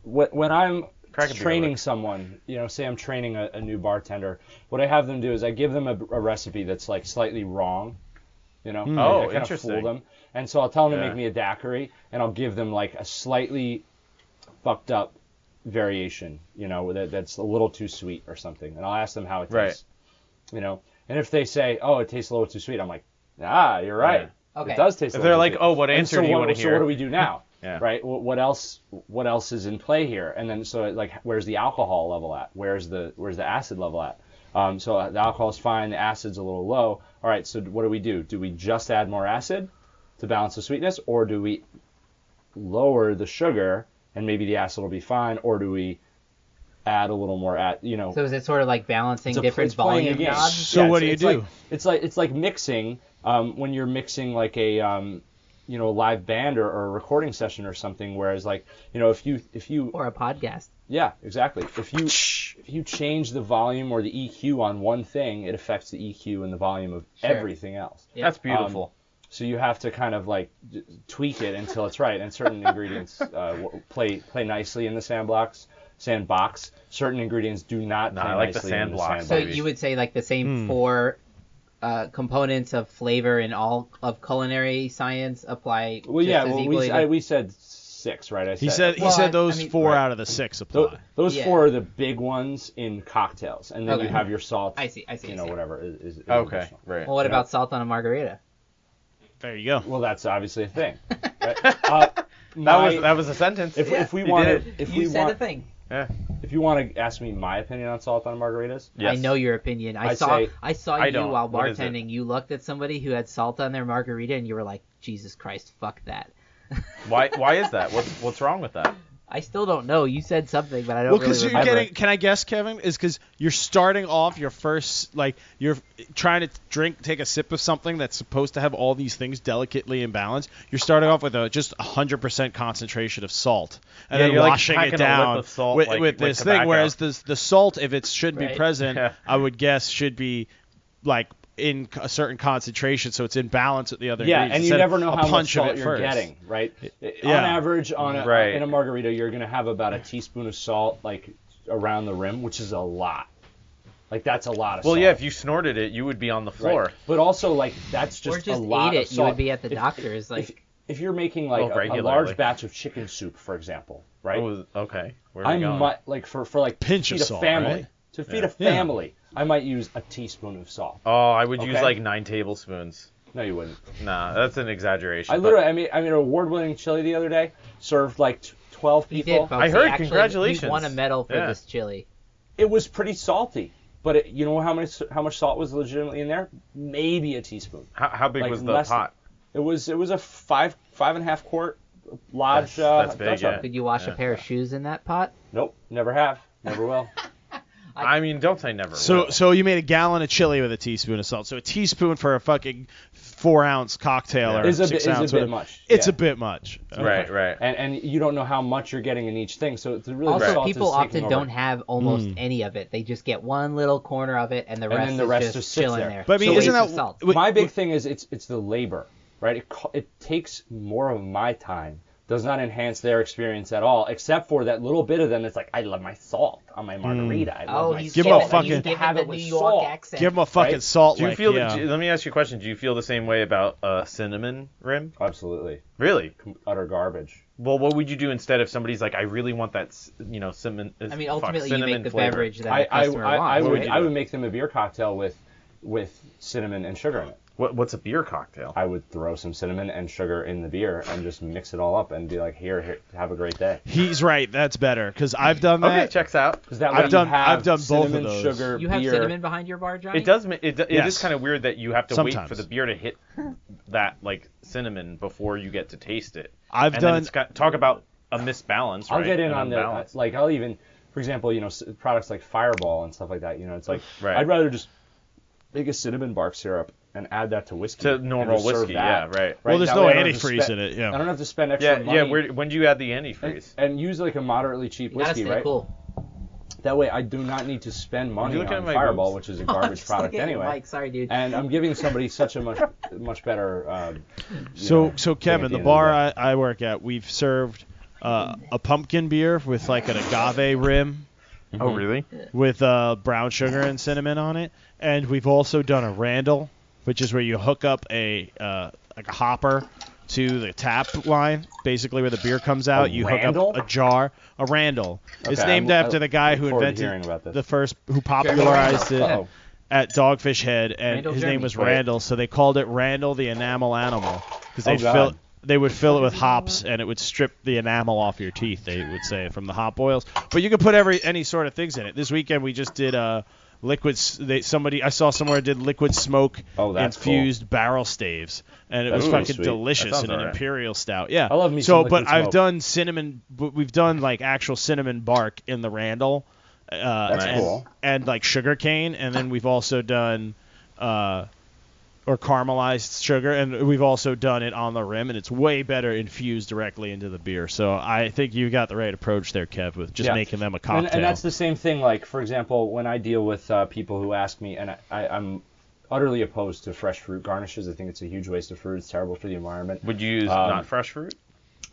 when I'm training someone, say I'm training a new bartender, what I have them do is I give them a recipe that's like slightly wrong. I kind of fool them, and so I'll tell them to make me a daiquiri, and I'll give them like a slightly fucked up variation, that's a little too sweet or something, and I'll ask them how it tastes, and if they say, oh, it tastes a little too sweet, I'm like, you're right. Okay. It does taste. If they're like, oh, what answer do you want to hear? So what do we do now? Yeah. Right. What else is in play here? And then where's the alcohol level at? Where's the acid level at? So the alcohol is fine, the acid's a little low. All right. So what do? Do we just add more acid to balance the sweetness, or do we lower the sugar and maybe the acid will be fine, or do we add a little more So is it sort of like balancing different volume knobs? So what do you do? It's like mixing when you're mixing like a live band or a recording session or something, whereas like if you or a podcast. Yeah, exactly. If you change the volume or the EQ on one thing, it affects the EQ and the volume of everything else. Yep. That's beautiful. So you have to kind of like tweak it until it's right, and certain ingredients play nicely in the sandbox. Certain ingredients do not play like the nicely in the sandbox. So you would say like the same 4 components of flavor in all of culinary science apply. Well, just as equally we said 6, right? He said those 4 out of the 6 apply. Those 4 are the big ones in cocktails, and then you have your salt. I see. Whatever is okay, additional. right. Well, what about salt on a margarita? There you go. Well, that's obviously a thing. Right? That was a sentence. If we you want said a thing. Yeah. If you want to ask me my opinion on salt on margaritas, I know your opinion. I saw you while What is it? bartending. You looked at somebody who had salt on their margarita, and you were like, Jesus Christ, fuck that. Why is that? What's wrong with that? I still don't know. You said something, but I don't really remember. You're getting. Can I guess, Kevin? Is because you're starting off your first, like you're trying to take a sip of something that's supposed to have all these things delicately in balance. You're starting off with just 100% concentration of salt, and then washing it down with this thing. Whereas the salt, if it should be present, I would guess should be like in a certain concentration, so it's in balance with the other Yeah, ingredients. and you never know how much of salt it you're first. getting, right? Yeah. On average, in Right. a margarita, you're going to have about a teaspoon of salt, like, around the rim, which is a lot. Like, that's a lot of salt. Well, yeah, if you snorted it, you would be on the floor. Right. But also, like, that's just, or just a lot ate it, of salt. you would be at the doctor's. If you're making, like, a regularly. large batch of chicken soup, for example, right? Oh, okay. Where are we going? might, like, for like, Pinch to of feed salt, a family. right? To feed a family, I might use a teaspoon of salt. Oh, I would use Okay. like 9 tablespoons. No, you wouldn't. Nah, that's an exaggeration. I made an award-winning chili the other day. Served like 12 He people. did, folks. I heard, He actually, congratulations. He won a medal for Yeah. this chili. It was pretty salty, but you know how much salt was legitimately in there? Maybe a teaspoon. How big Like, was the less than- pot? It was a 5.5 quart large. That's big, Dutch yeah. oven. Could you wash a pair of shoes in that pot? Nope, never have, never will. I mean, don't say never. So will. so you made a gallon of chili with a teaspoon of salt. So a teaspoon for a fucking 4-ounce cocktail or Is a 6 bit ounce. much. It's yeah. a bit much. Right, right. And you don't know how much you're getting in each thing, so it's really Also, salt people is taking often over. don't have almost any of it. They just get one little corner of it, and the rest, then the rest is just just sits chilling there. there. But I mean, So isn't waste of that salt. My big thing is it's the labor, right? It takes more of my time. Does not enhance their experience at all, except for that little bit of them that's like, I love my salt on my margarita. I love Oh, my he's Give salt. him a fucking- giving, I need he's to have giving it the New with York salt. accent. Give them a fucking Right? salt Do you lick, feel? yeah. Let me ask you a question. Do you feel the same way about cinnamon rim? Absolutely. Really? Utter garbage. Well, what would you do instead if somebody's like, I really want that, cinnamon? I mean, ultimately, you cinnamon make the flavor. beverage that a customer wants, I would right? I would make them a beer cocktail with cinnamon and sugar in it. What's a beer cocktail? I would throw some cinnamon and sugar in the beer and just mix it all up and be like, here, have a great day. He's right. That's better because I've done Okay, that. checks out. Because that I've way done- you have I've done both of cinnamon, those. sugar, You have beer. cinnamon behind your bar, Johnny? It does. It Yes. is kind of weird that you have to wait Sometimes. for the beer to hit that like cinnamon before you get to taste it. I've and done- Then it's got, talk about a misbalance. I'll right? get in An on unbalance. like I'll even, for example, products like Fireball and stuff like that. It's like Right. I'd rather just make a cinnamon bark syrup and add that to whiskey. To and normal just serve whiskey, that. yeah, right. Well, there's That no way I don't have to antifreeze spend- in it, yeah. I don't have to spend extra money. Yeah. When do you add the antifreeze? and use like a moderately cheap You gotta whiskey, stay right? cool. That way I do not need to spend money looking on at my Fireball, boobs? which is a garbage Just product look at you, anyway. Mike. Sorry, dude. And I'm giving somebody such a much better. So thing so at Kevin, the the end of bar the I work at, we've served a pumpkin beer with like an agave rim Oh, really? with brown sugar and cinnamon on it, and we've also done a Randall, which is where you hook up a like a hopper to the tap line, basically where the beer comes out. You Randall? hook up a jar. A Randall. It's Okay, named I'm- after the guy look who forward to hearing invented about this. the first, who popularized it Uh-oh. at Dogfish Head, and Randall his Jeremy. name was Right. Randall, so they called it Randall the Enamel Animal because Oh, God. they would fill it with hops and it would strip the enamel off your teeth. They would say from the hop oils, but you could put any sort of things in it. This weekend we just did liquids. I saw somewhere did liquid smoke Oh, that's infused barrel staves, and it That's was pretty fucking sweet. That delicious sounds in an alright. imperial stout. Yeah, I love me so, some but liquid I've smoke. done cinnamon. But we've done like actual cinnamon bark in the Randall. That's and, cool. And like sugar cane, and then we've also done or caramelized sugar, and we've also done it on the rim, and it's way better infused directly into the beer. So I think you got the right approach there, Kev, with just Yeah. making them a cocktail. And that's the same thing. Like, for example, when I deal with people who ask me, and I'm utterly opposed to fresh fruit garnishes. I think it's a huge waste of fruit. It's terrible for the environment. Would you use not fresh fruit?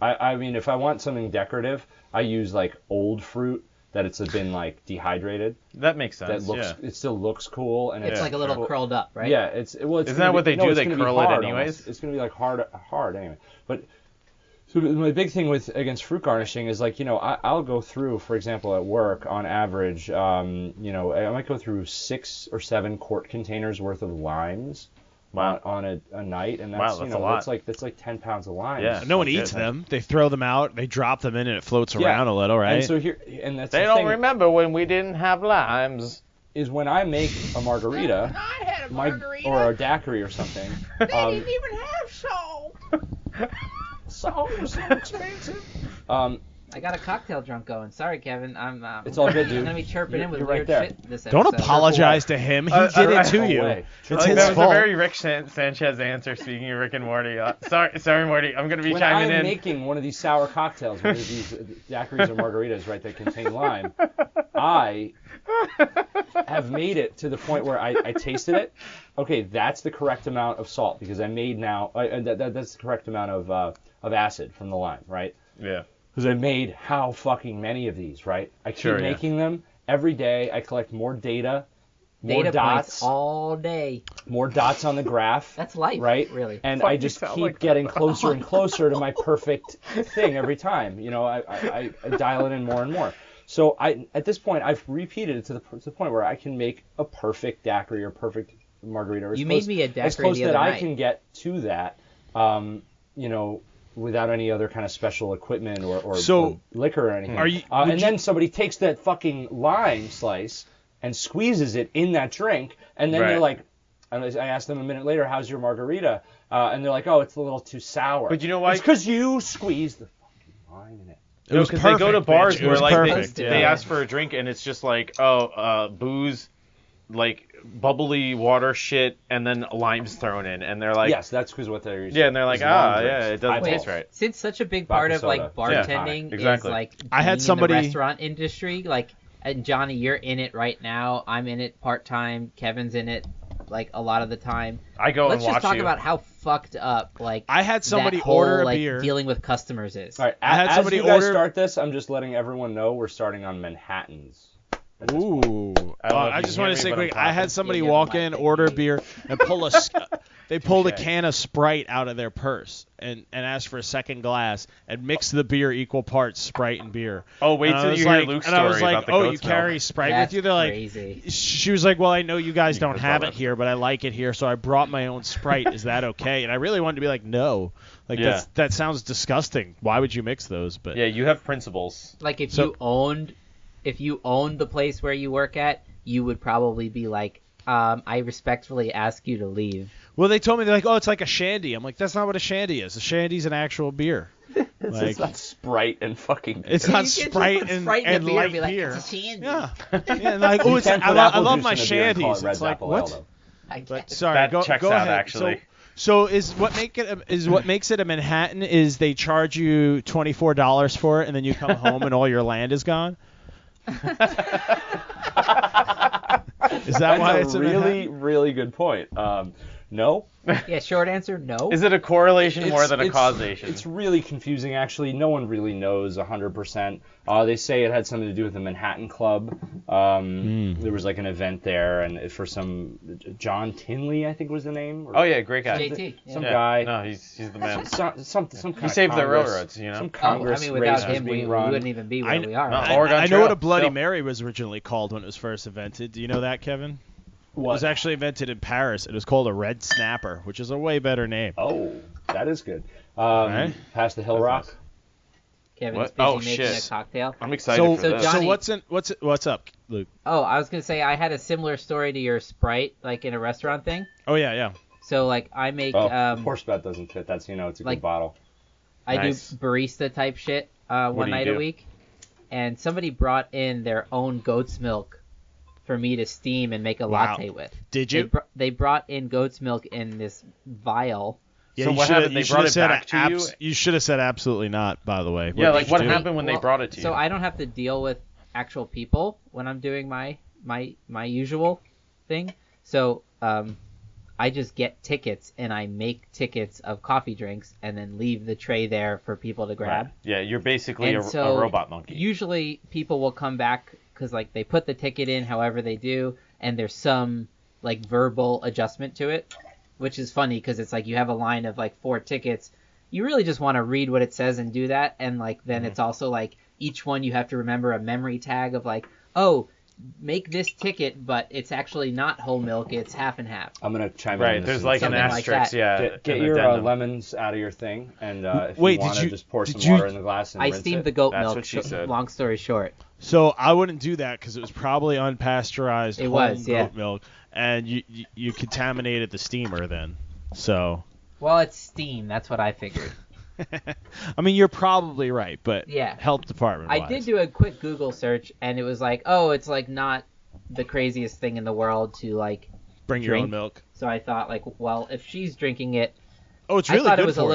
I mean, if I want something decorative, I use like old fruit that it's been like dehydrated. That makes That sense. looks, yeah. it still looks cool, and It's like a little curled up, right? Yeah, it's Isn't that what they do? They curl it anyways? It's gonna be like hard anyway. But so my big thing against fruit garnishing is like, I'll go through, for example, at work on average, I might go through 6 or 7 quart containers worth of limes. Wow. On a night, and that's Wow, that's a lot. that's like 10 pounds of limes. Yeah. no one Okay. eats them. They throw them out. They drop them in, and it floats Yeah. around a little, right? And so that's They the don't thing, remember when we didn't have limes. is when I make a margarita, or a daiquiri or something. They didn't even have salt. Salt was so expensive. I got a cocktail drunk going. Sorry, Kevin. I'm. It's all good, dude. I'm gonna be chirping in with You're right weird there. shit this Don't episode. apologize to him. He did it to you. way. It's Like, his that was fault. a very Rick Sanchez answer. Speaking of Rick and Morty, sorry, Morty. I'm gonna be When chiming I'm in. making one of these sour cocktails, whether these daiquiris or margaritas, right, that contain lime, I have made it to the point where I tasted it. Okay, that's the correct amount of salt because I made now. That's the correct amount of acid from the lime, right? Yeah. Because I made how fucking many of these, right? I keep making them every day. I collect more data. More Data dots points all day. More dots on the graph. That's life, right? Really. And I just keep getting closer and closer to my perfect thing every time. You know, I dial it in more and more. So at this point, I've repeated it to the point where I can make a perfect daiquiri or perfect margarita. You made me a daiquiri as close the other that night. I can get to that, you know, without any other kind of special equipment or liquor or anything. And then somebody takes that fucking lime slice and squeezes it in that drink, and then they're like, and I asked them a minute later, how's your margarita? And they're like, oh, it's a little too sour. But you know why? It's because you squeezed the fucking lime in it. It was because perfect, they go to bars where like they yeah. ask for a drink and it's just like booze, like bubbly water shit, and then lime's thrown in, and they're like, yes, that's because what they're using. Yeah, and they're like, it doesn't taste right. Since such a big part of like bartending is like I had somebody in the restaurant industry, like, and Johnny, you're in it right now. I'm in it part time. Kevin's in it like a lot of the time. I go Let's and watch just talk you. about how fucked up like I had somebody that whole, order a like, beer. dealing with customers is. All right, I had somebody as you guys order. start this, I'm just letting everyone know we're starting on Manhattans. Ooh. I just want to say quick, I had somebody Yeah, walk yeah, in, my order a thing. beer, and they pulled a can of Sprite out of their purse and asked for a second glass and mixed the beer equal parts Sprite and beer. Oh, wait And till I was you hear like, Luke's and I was story like, about the oh, you goat's carry milk. Sprite That's with you? They're like, crazy. she was like, well, I know you guys don't have it here, but I like it here, so I brought my own Sprite. Is that okay? And I really wanted to be like, no. Like, that sounds disgusting. Why would you mix those? But Yeah, you have principles. Like if you owned the place where you work at, you would probably be like, I respectfully ask you to leave. Well, they told me, they're like, oh, it's like a shandy. I'm like, that's not what a shandy is. A shandy's an actual beer. It's not Sprite and fucking beer. It's not You can't Sprite just put and, Sprite in and a beer light and be like, beer. it's a shandy. Yeah. And like, oh, You it's, can't put I apple love juice my in a beer and call it shandies. Red It's like, Apple what? Ale, though. I But guess. sorry, That go checks go out, ahead. actually. So what makes it a Manhattan is they charge you $24 for it, and then you come home and all your land is gone. Is that why it's a a really, Manhattan? really good point. No. Yeah, short answer, no. Is it a correlation more than a causation? It's really confusing, actually. No one really knows 100%. They say it had something to do with the Manhattan Club. There was like an event there, and for some John Tinley, I think was the name. Oh yeah, great guy. JT. Yeah. Some guy. No, he's the man. Some kind He of saved the Congress- railroads, you know. Some I Congress mean, without race was him, we being run. wouldn't even be where we are. No. right? Oregon I know Trail, what a Bloody still. Mary was originally called when it was first invented. Do you know that, Kevin? It What? was actually invented in Paris. It was called a Red Snapper, which is a way better name. Oh, that is good. Right. Past the Hillrock. That's Kevin's What? busy Oh, making shit. a cocktail. I'm excited So, for So this. Johnny- what's up, Luke? Oh, I was gonna say I had a similar story to your Sprite, like in a restaurant thing. Oh yeah. So like I make Horsebat doesn't fit. That's it's a like- good bottle. I Nice. do barista type shit do one you night do? a week, and somebody brought in their own goat's milk for me to steam and make a Wow. latte with. Did you? They brought in goat's milk in this vial. Yeah, So you what shoulda- happened? They you brought shoulda it said back to you? You should have said absolutely not. By the way. Yeah, What like did what you do? happened when they brought it to you? So I don't have to deal with actual people when I'm doing my usual thing. So I just get tickets and I make tickets of coffee drinks and then leave the tray there for people to grab. Right. Yeah, you're basically And a so robot monkey. Usually people will come back because like they put the ticket in however they do, and there's some like verbal adjustment to it, which is funny because it's like you have a line of like 4 tickets. You really just want to read what it says and do that, and like then it's also like each one you have to remember a memory tag of like, oh, make this ticket, but it's actually not whole milk, it's half and half. I'm gonna chime in. Right, on this there's and like an Something like asterisk, that. yeah. Get an your addendum. lemons out of your thing, and if Wait, you want did to you- just pour did some you- water in the glass and I rinse steamed it. the goat That's milk. what she said. Long story short. So I wouldn't do that because it was probably unpasteurized It home was, yeah. goat milk, and you contaminated the steamer then. So, Well, it's steam. That's what I figured. I mean, you're probably right, but Yeah. health department. I did do a quick Google search, and it was like, oh, it's like not the craziest thing in the world to like bring your own drink. milk. So I thought like, well, if she's drinking it, Oh, it's really I thought good it was for a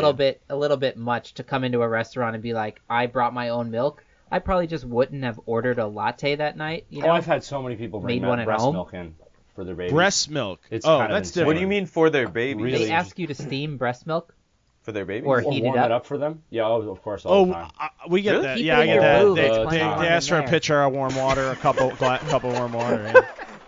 little you. bit much to come into a restaurant and be like, I brought my own milk. I probably just wouldn't have ordered a latte that night. You know? I've had so many people bring Made one at breast home. milk in for their babies. Breast milk. It's oh, kind of that's insane. different. What do you mean for their baby? Really? They ask you to steam breast milk For their baby? or Or heat it warm up. it up for them? Yeah, of course, all the time. We get Really? that. Keep Yeah, it I in get your that. booth. They, It's they, plenty they warm ask in for a there. pitcher of warm water, a couple warm water.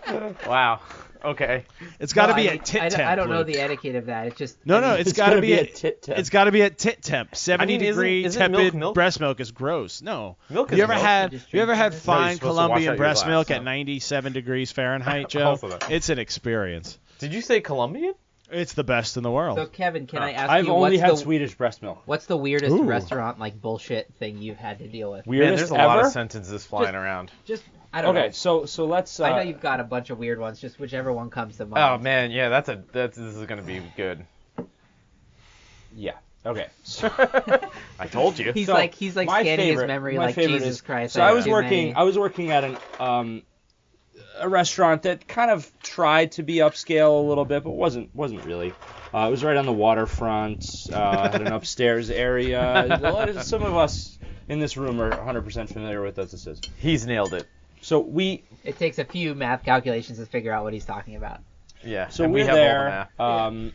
Yeah. Wow. Okay. It's got to No, be I- at tit I, temp. I don't know Luke. the etiquette of that. It's just No, no, it's got to be at tit temp. It's got to be at tit temp. 70-degree isn't tepid milk? breast milk is gross. No. Milk You is ever milk. had You just you ever drink had it. No, you're fine supposed to wash Colombian out your breast glass, milk no. at 97 degrees Fahrenheit, Joe? Also that. It's an experience. Did you say Colombian? It's the best in the world. So Kevin, can I ask I've you only what's had the Swedish breast milk. what's the weirdest Ooh. restaurant like bullshit thing you've had to deal with? Man, Weirdest there's a ever? lot of sentences flying around. Just I don't Okay, know. so let's. I know you've got a bunch of weird ones. Just whichever one comes to mind. Oh man, yeah, this is gonna be good. Yeah. Okay. I told you. He's So, like my scanning favorite- his memory my like favorite Jesus is- Christ. So I was working at a restaurant that kind of tried to be upscale a little bit, but wasn't really. It was right on the waterfront. Had an upstairs area. Some of us in this room are 100% familiar with what this is. He's nailed it. So we It takes a few math calculations to figure out what he's talking about. Yeah. So and we're we have there, all the math.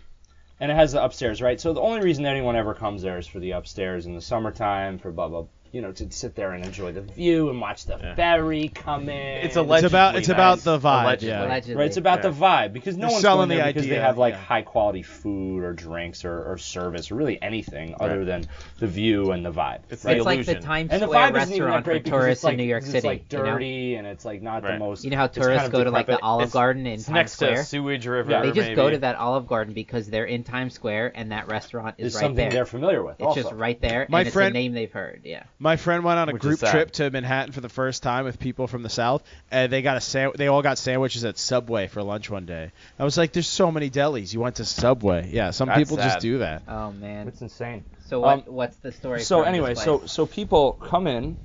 and it has the upstairs, right? So the only reason anyone ever comes there is for the upstairs in the summertime, for blah blah, to sit there and enjoy the view and watch the ferry come in. It's allegedly It's about nice. the vibe. Allegedly. Yeah. Allegedly. Right, it's about the vibe because no They're one's selling going there the because they idea, have like yeah. high quality food or drinks or service or really anything other than the view and the vibe. It's right? It's like the illusion. Times And the Square vibe isn't even that restaurant for great because tourists it's like, in New York it's City. like dirty and it's like not the Right. most. You know how it's tourists kind of go to like the decrepit. Olive It's- Garden in It's Times next Square? to Sewage River. Yeah. They just maybe. go to that Olive Garden because they're in Times Square and that restaurant is Is right something there. they're familiar with. It's also. just right there, My and it's friend- a name they've heard. Yeah. My friend went on a Which is group sad. trip to Manhattan for the first time with people from the South, and they got they all got sandwiches at Subway for lunch one day. I was like, "There's so many delis. You went to Subway? Yeah, some That's people just sad. do that." Oh man. It's insane. So what's the story? So from anyway, this place? so people come in,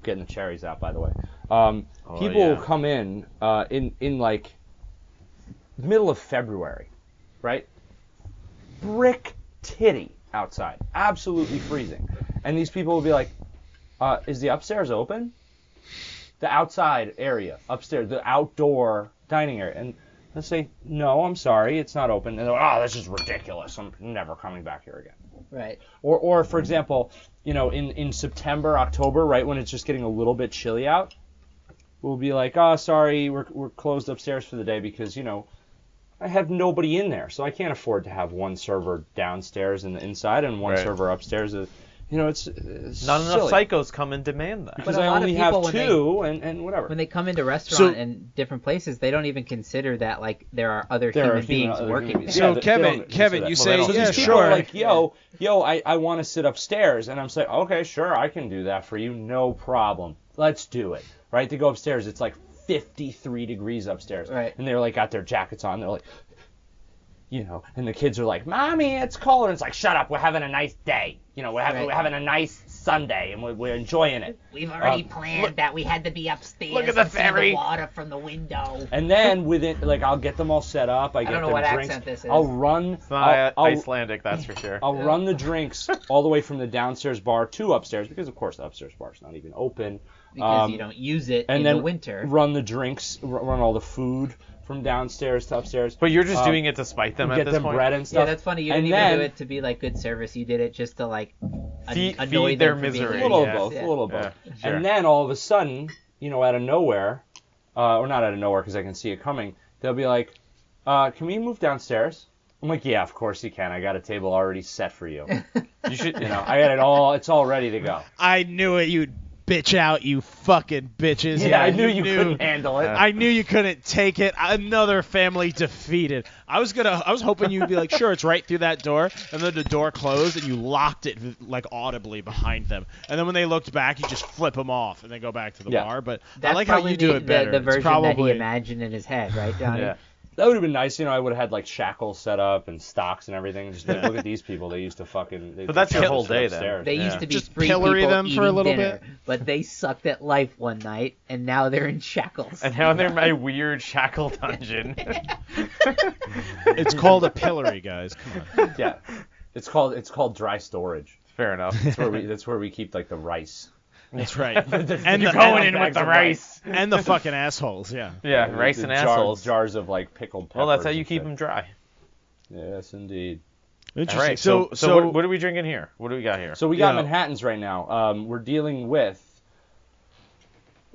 getting the cherries out by the way. People yeah. come in like middle of February, right? Brick titty outside, absolutely freezing, and these people will be like, "Is the upstairs open?" The outside area, upstairs, the outdoor dining area, and they'll say, "No, I'm sorry, it's not open." And they're like, "Oh, this is ridiculous. I'm never coming back here again." right. Or for example, in September, October, right when it's just getting a little bit chilly out, we'll be like, "Oh, sorry, we're closed upstairs for the day because I have nobody in there, so I can't afford to have one server downstairs in the inside and one Right. server upstairs." It's Not enough silly, psychos come and demand that. because But a I lot of only people, have when two and whatever. When they come into restaurant So- and different places, they don't even consider that like there are other There are human beings other working human there. beings. So they Kevin, don't consider that. you Well, say, they don't- So "Yeah, these people sure." are like, I want to sit upstairs, and I'm saying, okay, sure, I can do that for you, no problem. Let's do it, right? To go upstairs, it's like 53 degrees upstairs, Right. And they're like got their jackets on, they're like, and the kids are like, "Mommy, it's cold," and it's like, "Shut up, we're having a nice day, we're having a nice Sunday, and we're enjoying it." We've already planned that we had to be upstairs. look at the to see ferry. the water from the window. And then within, like, I'll get them all set up, I get don't know them what drinks, accent this is. I'll run, It's not I'll- Icelandic, that's for sure. I'll run the drinks all the way from the downstairs bar to upstairs because, of course, the upstairs bar is not even open. Because you don't use it And in then the winter. run the drinks, run all the food from downstairs to upstairs. But you're just doing it to spite them at Get this them point. bread and Yeah, stuff. that's funny. You And didn't even then- do it to be like good service. You did it just to like Feed annoy their them for being misery. A late. little Yeah. of both, Yeah. a little of both. Yeah, sure. And then all of a sudden, out of nowhere, or not out of nowhere because I can see it coming, they'll be like, "Can we move downstairs?" I'm like, "Yeah, of course you can. I got a table already set for you. You should. I got it all. It's all ready to go." I knew it. You'd bitch out, you fucking bitches. Yeah, I knew you couldn't handle it. I knew you couldn't take it. Another family defeated. I was hoping you'd be like, "Sure, it's right through that door," and then the door closed and you locked it like audibly behind them. And then when they looked back, you just flip them off and then go back to the Yeah. bar. But That's I like how probably you do it better. The It's version that probably, he imagined in his head, right, Johnny? Yeah. That would have been nice. I would have had like shackles set up and stocks and everything. Just like, look at these people. They used to fucking. But that's your whole day then. upstairs. They Yeah. used to be Just free pillory people them for a eating little dinner, bit. but they sucked at life one night, and now they're in shackles. And now they're in my weird shackle dungeon. It's called a pillory, guys. Come on. Yeah, it's called dry storage. Fair enough. That's where we keep like the rice. That's right. And you're going in with the rice. And the fucking assholes, yeah. Yeah, rice and assholes. Jars of like pickled peppers. Well, that's how you and keep shit. them dry. Yes, indeed. Interesting. All right. So what are we drinking here? What do we got here? So we got Manhattans right now. We're dealing with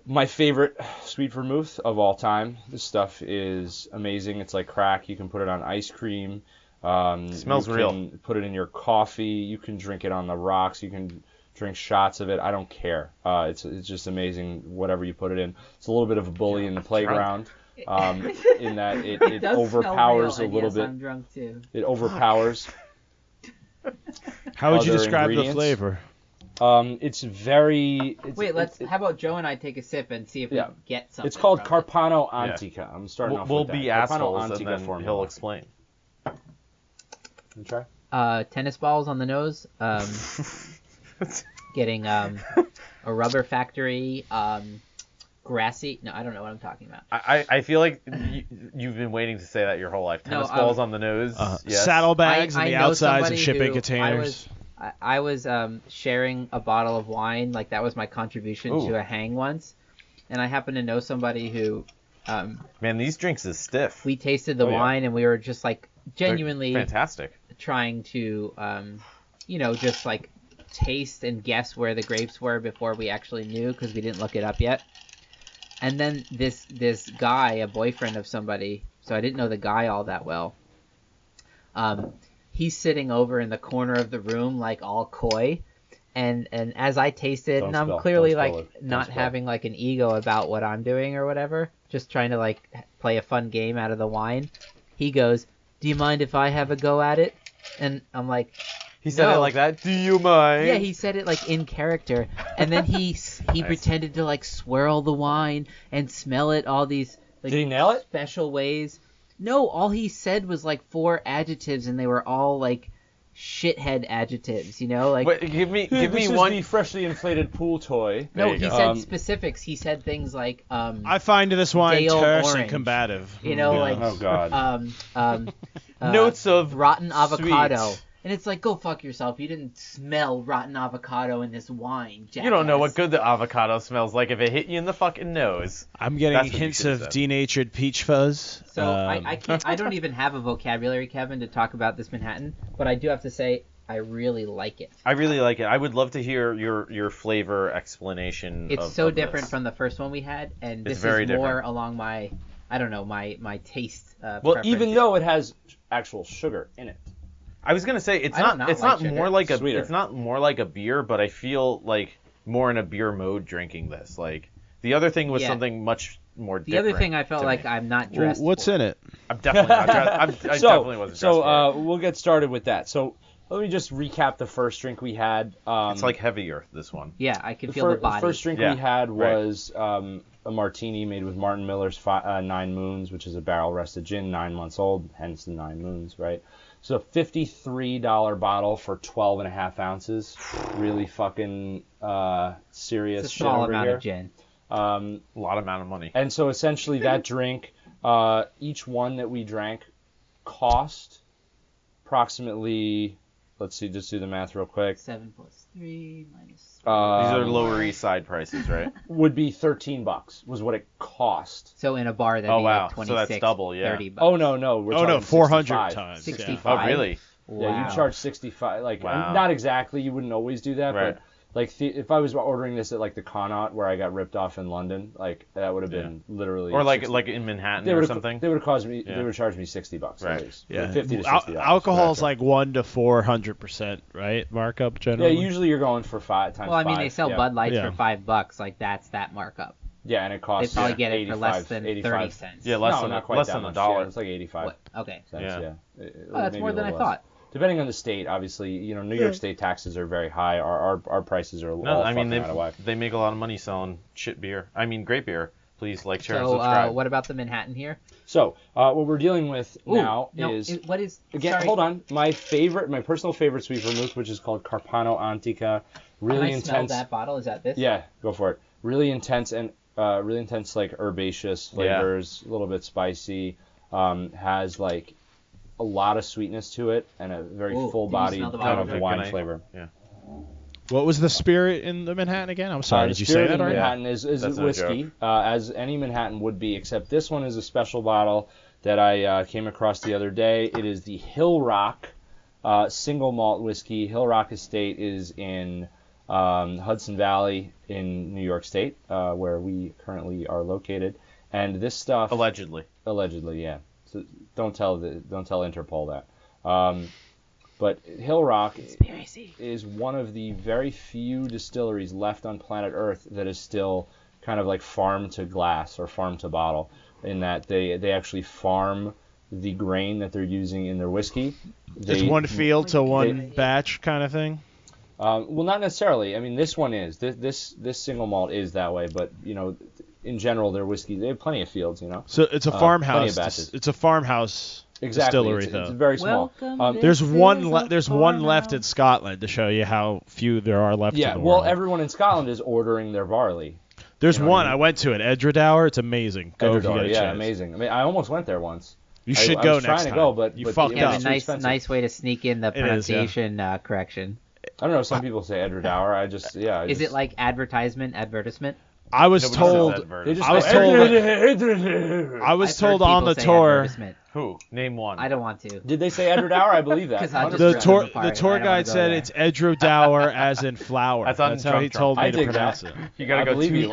my favorite sweet vermouth of all time. This stuff is amazing. It's like crack. You can put it on ice cream. Smells real. You can put it in your coffee. You can drink it on the rocks. You can drink shots of it. I don't care. It's just amazing. Whatever you put it in. It's a little bit of a bully in the playground. In that it overpowers a little bit. I'm drunk too. It overpowers. How would you other describe the ingredients. flavor? It's very. Wait, how about Joe and I take a sip and see if we get something. It's called from it. Carpano Antica. I'm starting off We'll with that. be Carpano assholes, and Antica then formula. he'll explain. You try? Tennis balls on the nose. Getting a rubber factory. Grassy. No, I don't know what I'm talking about. I feel like you've been waiting to say that your whole life. Tennis balls on the nose. Yes. Saddlebags I and the know outsides and somebody shipping who containers. I was sharing a bottle of wine, like that was my contribution to a hang once, and I happen to know somebody who. Man, these drinks is stiff. We tasted the wine and we were just like genuinely They're fantastic. trying to, just like taste and guess where the grapes were before we actually knew because we didn't look it up yet. And then this guy, a boyfriend of somebody, so I didn't know the guy all that well. He's sitting over in the corner of the room, like all coy, and as I tasted, and I'm clearly like not having like an ego about what I'm doing or whatever, just trying to like play a fun game out of the wine. He goes, "Do you mind if I have a go at it?" And I'm like, He said it like that. Do you mind? yeah, he said it like in character, and then he pretended to like swirl the wine and smell it all these like Did he nail it? special ways. No, all he said was like 4 adjectives, and they were all like shithead adjectives, like. Wait, give me This is one. the freshly inflated pool toy. No, There you he go. said specifics. He said things like I find this wine Dale terse and orange. combative. like Oh God. Notes of rotten avocado. sweet. And it's like, go fuck yourself. You didn't smell rotten avocado in this wine, jackass. You don't know what good the avocado smells like if it hit you in the fucking nose. I'm getting That's what you hints should've of said. denatured peach fuzz. So I can't. I don't even have a vocabulary, Kevin, to talk about this Manhattan. But I do have to say, I really like it. I really like it. I would love to hear your flavor explanation. It's so different from the first one we had, and It's this very is more different. along my, I don't know, my taste. Well, preference. even though it has actual sugar in it. I was gonna say it's I don't not. not It's like not sugar. more like a. Sweeter. It's not more like a beer, but I feel like more in a beer mode drinking this. Like the other thing was Yeah. something much more. The other thing I felt to like me. I'm not Well, dressed. what's for. in it? I'm definitely not dressed. I definitely wasn't dressed for it. We'll get started with that. So let me just recap the first drink we had. It's like heavier, this one. Yeah, I can feel the body. First drink Yeah, we had right. was a martini made with Martin Miller's 9 Moons, which is a barrel rested gin, 9 months old, hence the 9 Moons, right? So $53 bottle for 12.5 ounces. Really fucking serious It's a shit small over amount here. of gin. A lot amount of money. And so essentially that drink, each one that we drank cost approximately, let's see, just do the math real quick, 7 plus 3 minus. These are Lower East Side prices, right? would be $13 was what it cost. So in a bar that'd Oh, be wow. like So 26, that's double, yeah. 30 bucks. Oh, no, we're talking 400 65. times. 65. Oh, really? Wow. Yeah, you charge 65. Like, Wow. not exactly. You wouldn't always do that, Right. but like if I was ordering this at like the Connaught where I got ripped off in London, like that would have been literally. Or like 60 like in Manhattan they or would something. They would have cost me. Yeah. They would charge me $60 Right. at least. Yeah. 50 to $60. Alcohol's like 1 to 400%, right? Markup Yeah, generally. usually you're going for 5 times. Well, I mean, 5. they sell yeah. Bud Lights Yeah. for $5. Like that's that markup. Yeah, and it They costs. probably get it 85, for less than 85. 30 cents. Yeah, less no, than not quite less that than much. a dollar. Yeah, it's like 85 What? Okay. cents. Yeah. Yeah. Oh, that's Maybe more a than I little less. thought. Depending on the state, obviously, New York State taxes are very high. Our prices are No, all I mean fucking out of whack. they make a lot of money selling shit beer. I mean great beer. Please like, share, and So subscribe. what about the Manhattan here? So, what we're dealing with Ooh, now no, is what is? again. Sorry, Hold on, my personal favorite sweet vermouth, which is called Carpano Antica. Really Can I smell intense. that bottle? Is that this? Yeah, go for it. Really intense and really intense, like herbaceous flavors, a little bit spicy. Has like a lot of sweetness to it and a very Ooh, full-bodied do you smell the kind bottle? of wine Can I- flavor. Yeah. What was the spirit in the Manhattan again? I'm sorry, did you say that already? Manhattan is whiskey, as any Manhattan would be, except this one is a special bottle that I came across the other day. It is the Hillrock single malt whiskey. Hillrock Estate is in Hudson Valley in New York State, where we currently are located. And this stuff Allegedly, yeah. So don't tell Interpol that. But Hillrock is one of the very few distilleries left on planet Earth that is still kind of like farm to glass or farm to bottle, in that they actually farm the grain that they're using in their whiskey. It's one field to one batch kind of thing? Well, not necessarily. I mean, this one is. This single malt is that way, but, in general, their whiskey, they have plenty of fields, So it's a farmhouse. Plenty of batches. It's a farmhouse distillery, though. It's very small. There's one left in Scotland to show you how few there are left in the world. Well, everyone in Scotland is ordering their barley. There's one. I went to it, Edradour. It's amazing. Go if you get a chance. Amazing. I mean, I almost went there once. You should go next time. I was trying to go, but you fucked up. Nice way to sneak in the pronunciation correction. I don't know. Some people say Edradour. Is it like advertisement? I was told on the tour. Who? Name one. I don't want to. Did they say Edradour? I believe that. The tour guide said it's Edradour as in flower. That's how he told me to pronounce it. You gotta go two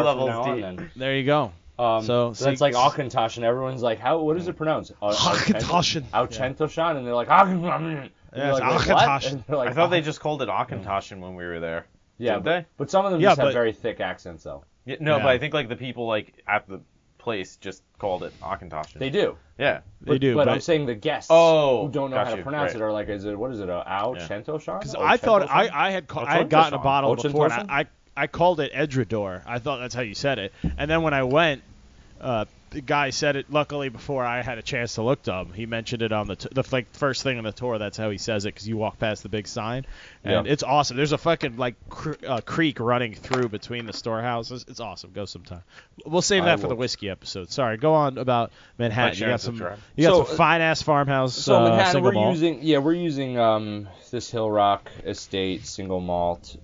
levels deep. There you go. So that's like Auchentoshan, and everyone's like, what is it pronounced? Auchentoshan. Auchentoshan, and they're like, Auchentoshan. I thought they just called it Auchentoshan when we were there. Yeah, did they? But some of them just have very thick accents, though. Yeah, but I think like the people at the place just called it Auchentoshan. They do. Yeah, they do. But I'm saying the guests who don't know how to pronounce it are like, what is it, Auchentoshan? Because I thought I had gotten a bottle before, and I called it Edradour. I thought that's how you said it. And then when I went, the guy said it. Luckily, before I had a chance to look up, he mentioned it on the first thing on the tour. That's how he says it, because you walk past the big sign, and it's awesome. There's a fucking creek running through between the storehouses. It's awesome. Go sometime. We'll save that for the whiskey episode. Sorry, go on about Manhattan. You got some fine ass farmhouse. So Manhattan, we're using this Hillrock Estate single malt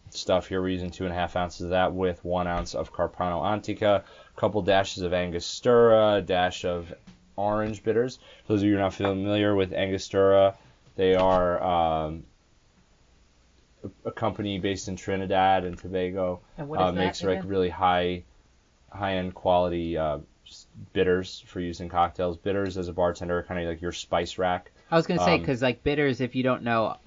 stuff here. We're using 2.5 ounces of that with 1 ounce of Carpano Antica, a couple dashes of angostura, a dash of orange bitters. For those of you who are not familiar with angostura, they are a company based in Trinidad and Tobago. And what is makes that again? really high-end quality bitters for use in cocktails. Bitters, as a bartender, are kind of like your spice rack. I was going to say, because bitters, if you don't know,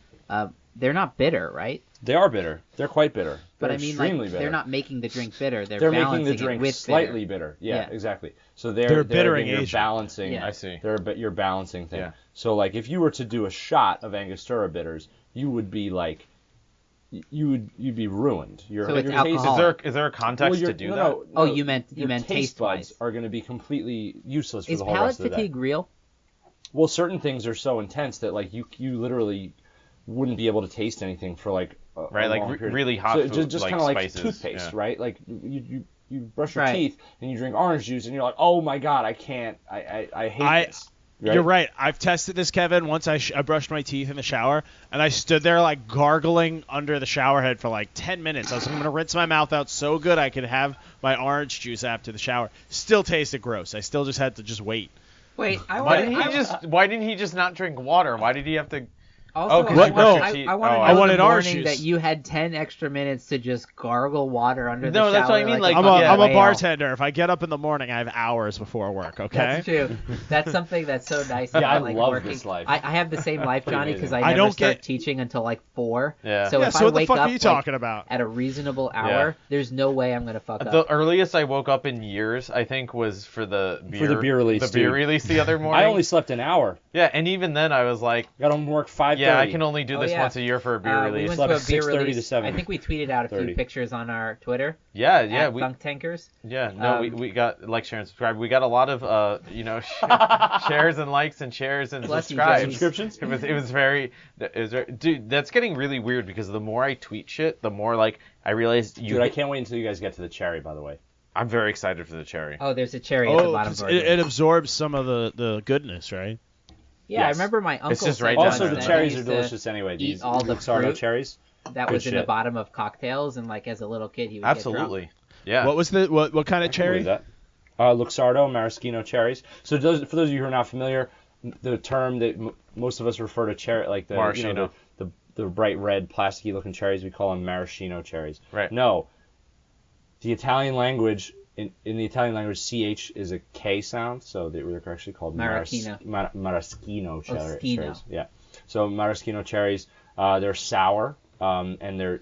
they're not bitter, right? They are bitter. They're quite bitter. But I mean, bitter. They're not making the drink bitter. They're making the drink with slightly bitter. Yeah, exactly. So they're bittering agent. Balancing. Yeah. I see. You're balancing thing. Yeah. So like, if you were to do a shot of Angostura bitters, you would be like, you'd be ruined. So it's alcohol. Is there a context to do that? No, oh, you meant taste buds wise. Are going to be completely useless for Is the whole rest of the day. palate fatigue real? Well, certain things are so intense that like you literally wouldn't be able to taste anything for like really hot so food, just like kind of like spices. Toothpaste, right? Like you brush your teeth and you drink orange juice and you're like, oh my god, I can't, I hate this. Right? You're right. I've tested this, Kevin. Once I brushed my teeth in the shower, and I stood there like gargling under the shower head for like 10 minutes. I was going to rinse my mouth out so good I could have my orange juice after the shower. Still tasted gross. I still just had to wait. Wait, why didn't he just not drink water? Why did he have to? Also, I wanted orange juice. That you had 10 extra minutes to just gargle water under the shower. No, that's what I mean. Like, I'm a bartender. If I get up in the morning, I have hours before work. Okay. That's true. That's something that's so nice. Yeah, about, I love working. this life. I have the same life, Johnny, because I never start teaching until like 4. Yeah. So if I what the wake fuck up are you talking about? At a reasonable hour, there's no way I'm gonna fuck up. The earliest I woke up in years, I think, was for the beer release. The beer release the other morning. I only slept an hour. Yeah, and even then I was like, got home from work 5:30. Yeah, I can only do this once a year for a beer release. We went to a beer 6:30 release. to 7. I think we tweeted out a few pictures on our Twitter. Yeah, we Thunk Tankers. Yeah, no, we got like, share, and subscribe. We got a lot of shares and likes and shares and subscriptions. It was very, dude. That's getting really weird because the more I tweet shit, the more like I realize I can't wait until you guys get to the cherry. By the way, I'm very excited for the cherry. Oh, there's a cherry at the bottom. It absorbs some of the goodness, right? Yeah, Yes. I remember my uncle. It's just right said down Also, there. the that cherries he are used to delicious anyway. eat These all the Luxardo fruit cherries. that Good was in the shit. bottom of cocktails, and like as a little kid, he would Absolutely. get Yeah. What was the what kind of I can believe cherry? that. Luxardo, maraschino cherries. So for those of you who are not familiar, the term that most of us refer to cherry, like the Maraschino. the bright red plasticky looking cherries, we call them maraschino cherries. Right. No, the Italian language. In the Italian language, CH is a K sound, so they're actually called Maraschino. maraschino cherries. Oschino. Yeah. So maraschino cherries, they're sour, and they're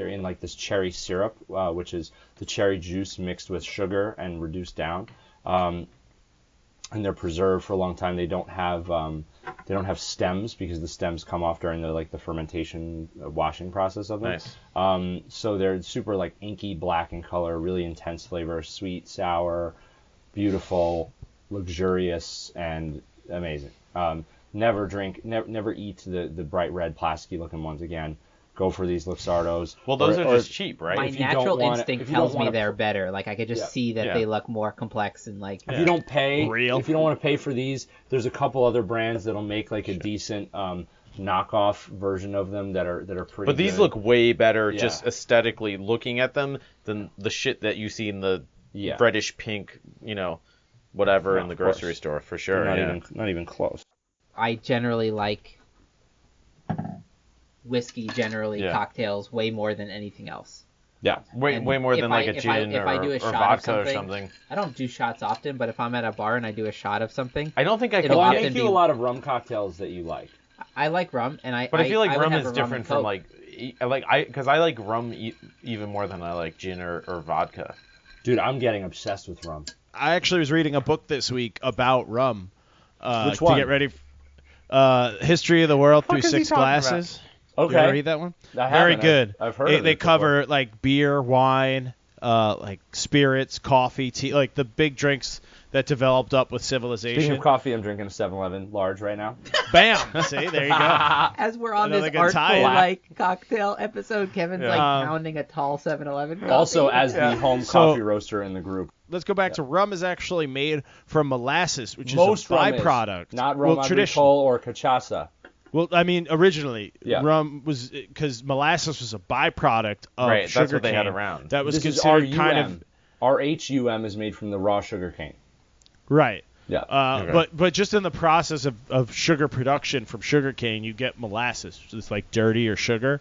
in like this cherry syrup, which is the cherry juice mixed with sugar and reduced down, and they're preserved for a long time. They don't have stems because the stems come off during the fermentation washing process of them. Nice. So they're super like inky black in color, really intense flavor, sweet, sour, beautiful, luxurious, and amazing. Never eat the bright red plasticky looking ones again. Go for these Luxardos. Well, those are or just cheap, right? My If you natural don't wanna- instinct if you don't tells me wanna they're better. Like I could just see that Yeah. they look more complex and like. If you don't pay, Real. if you don't want to pay for these, there's a couple other brands that'll make like a decent knockoff version of them that are pretty. But these good. look way better Yeah. just aesthetically looking at them than the shit that you see in the Yeah. reddish pink, whatever Yeah, in the of course. grocery store for They're sure. not even close. I generally like whiskey, Yeah. cocktails way more than anything else. Yeah. Way And more if than I- like a if I- gin if I do a or shot of vodka or something- something. I don't do shots often, but if I'm at a bar and I do a shot of something, I don't think I could It'll Well, I often make you be- a lot of rum cocktails that you like. I like rum, and I. But I feel like would rum have is a different and from Coke. because I like rum even more than I like gin or vodka. Dude, I'm getting obsessed with rum. I actually was reading a book this week about rum. Which To one? get ready. History of the World Fuck Through is he Six talking Glasses. Okay. You ever read that one? I Very haven't. good. I've heard They, of they it before. cover like beer, wine, like spirits, coffee, tea, like the big drinks that developed up with Speaking civilization. of coffee, I'm drinking a 7-Eleven large right now. Bam! See, there you go. As we're on Another this good tie-in. artful cocktail episode, Kevin's Yeah. pounding a tall 7-Eleven coffee. Also, as the home So- coffee roaster in the group. Let's go back to rum is actually made from molasses, which Most is a rum is, byproduct. not rum traditional. agricole or cachaça. Well, I mean, originally, Yeah. rum was because molasses was a byproduct of Right, that's sugar what they had cane. around. That was This is considered RUM. kind of RHUM is made from the raw sugar cane. right. Yeah. Okay. But just in the process of sugar production from sugar cane, you get molasses, which is like dirty or sugar,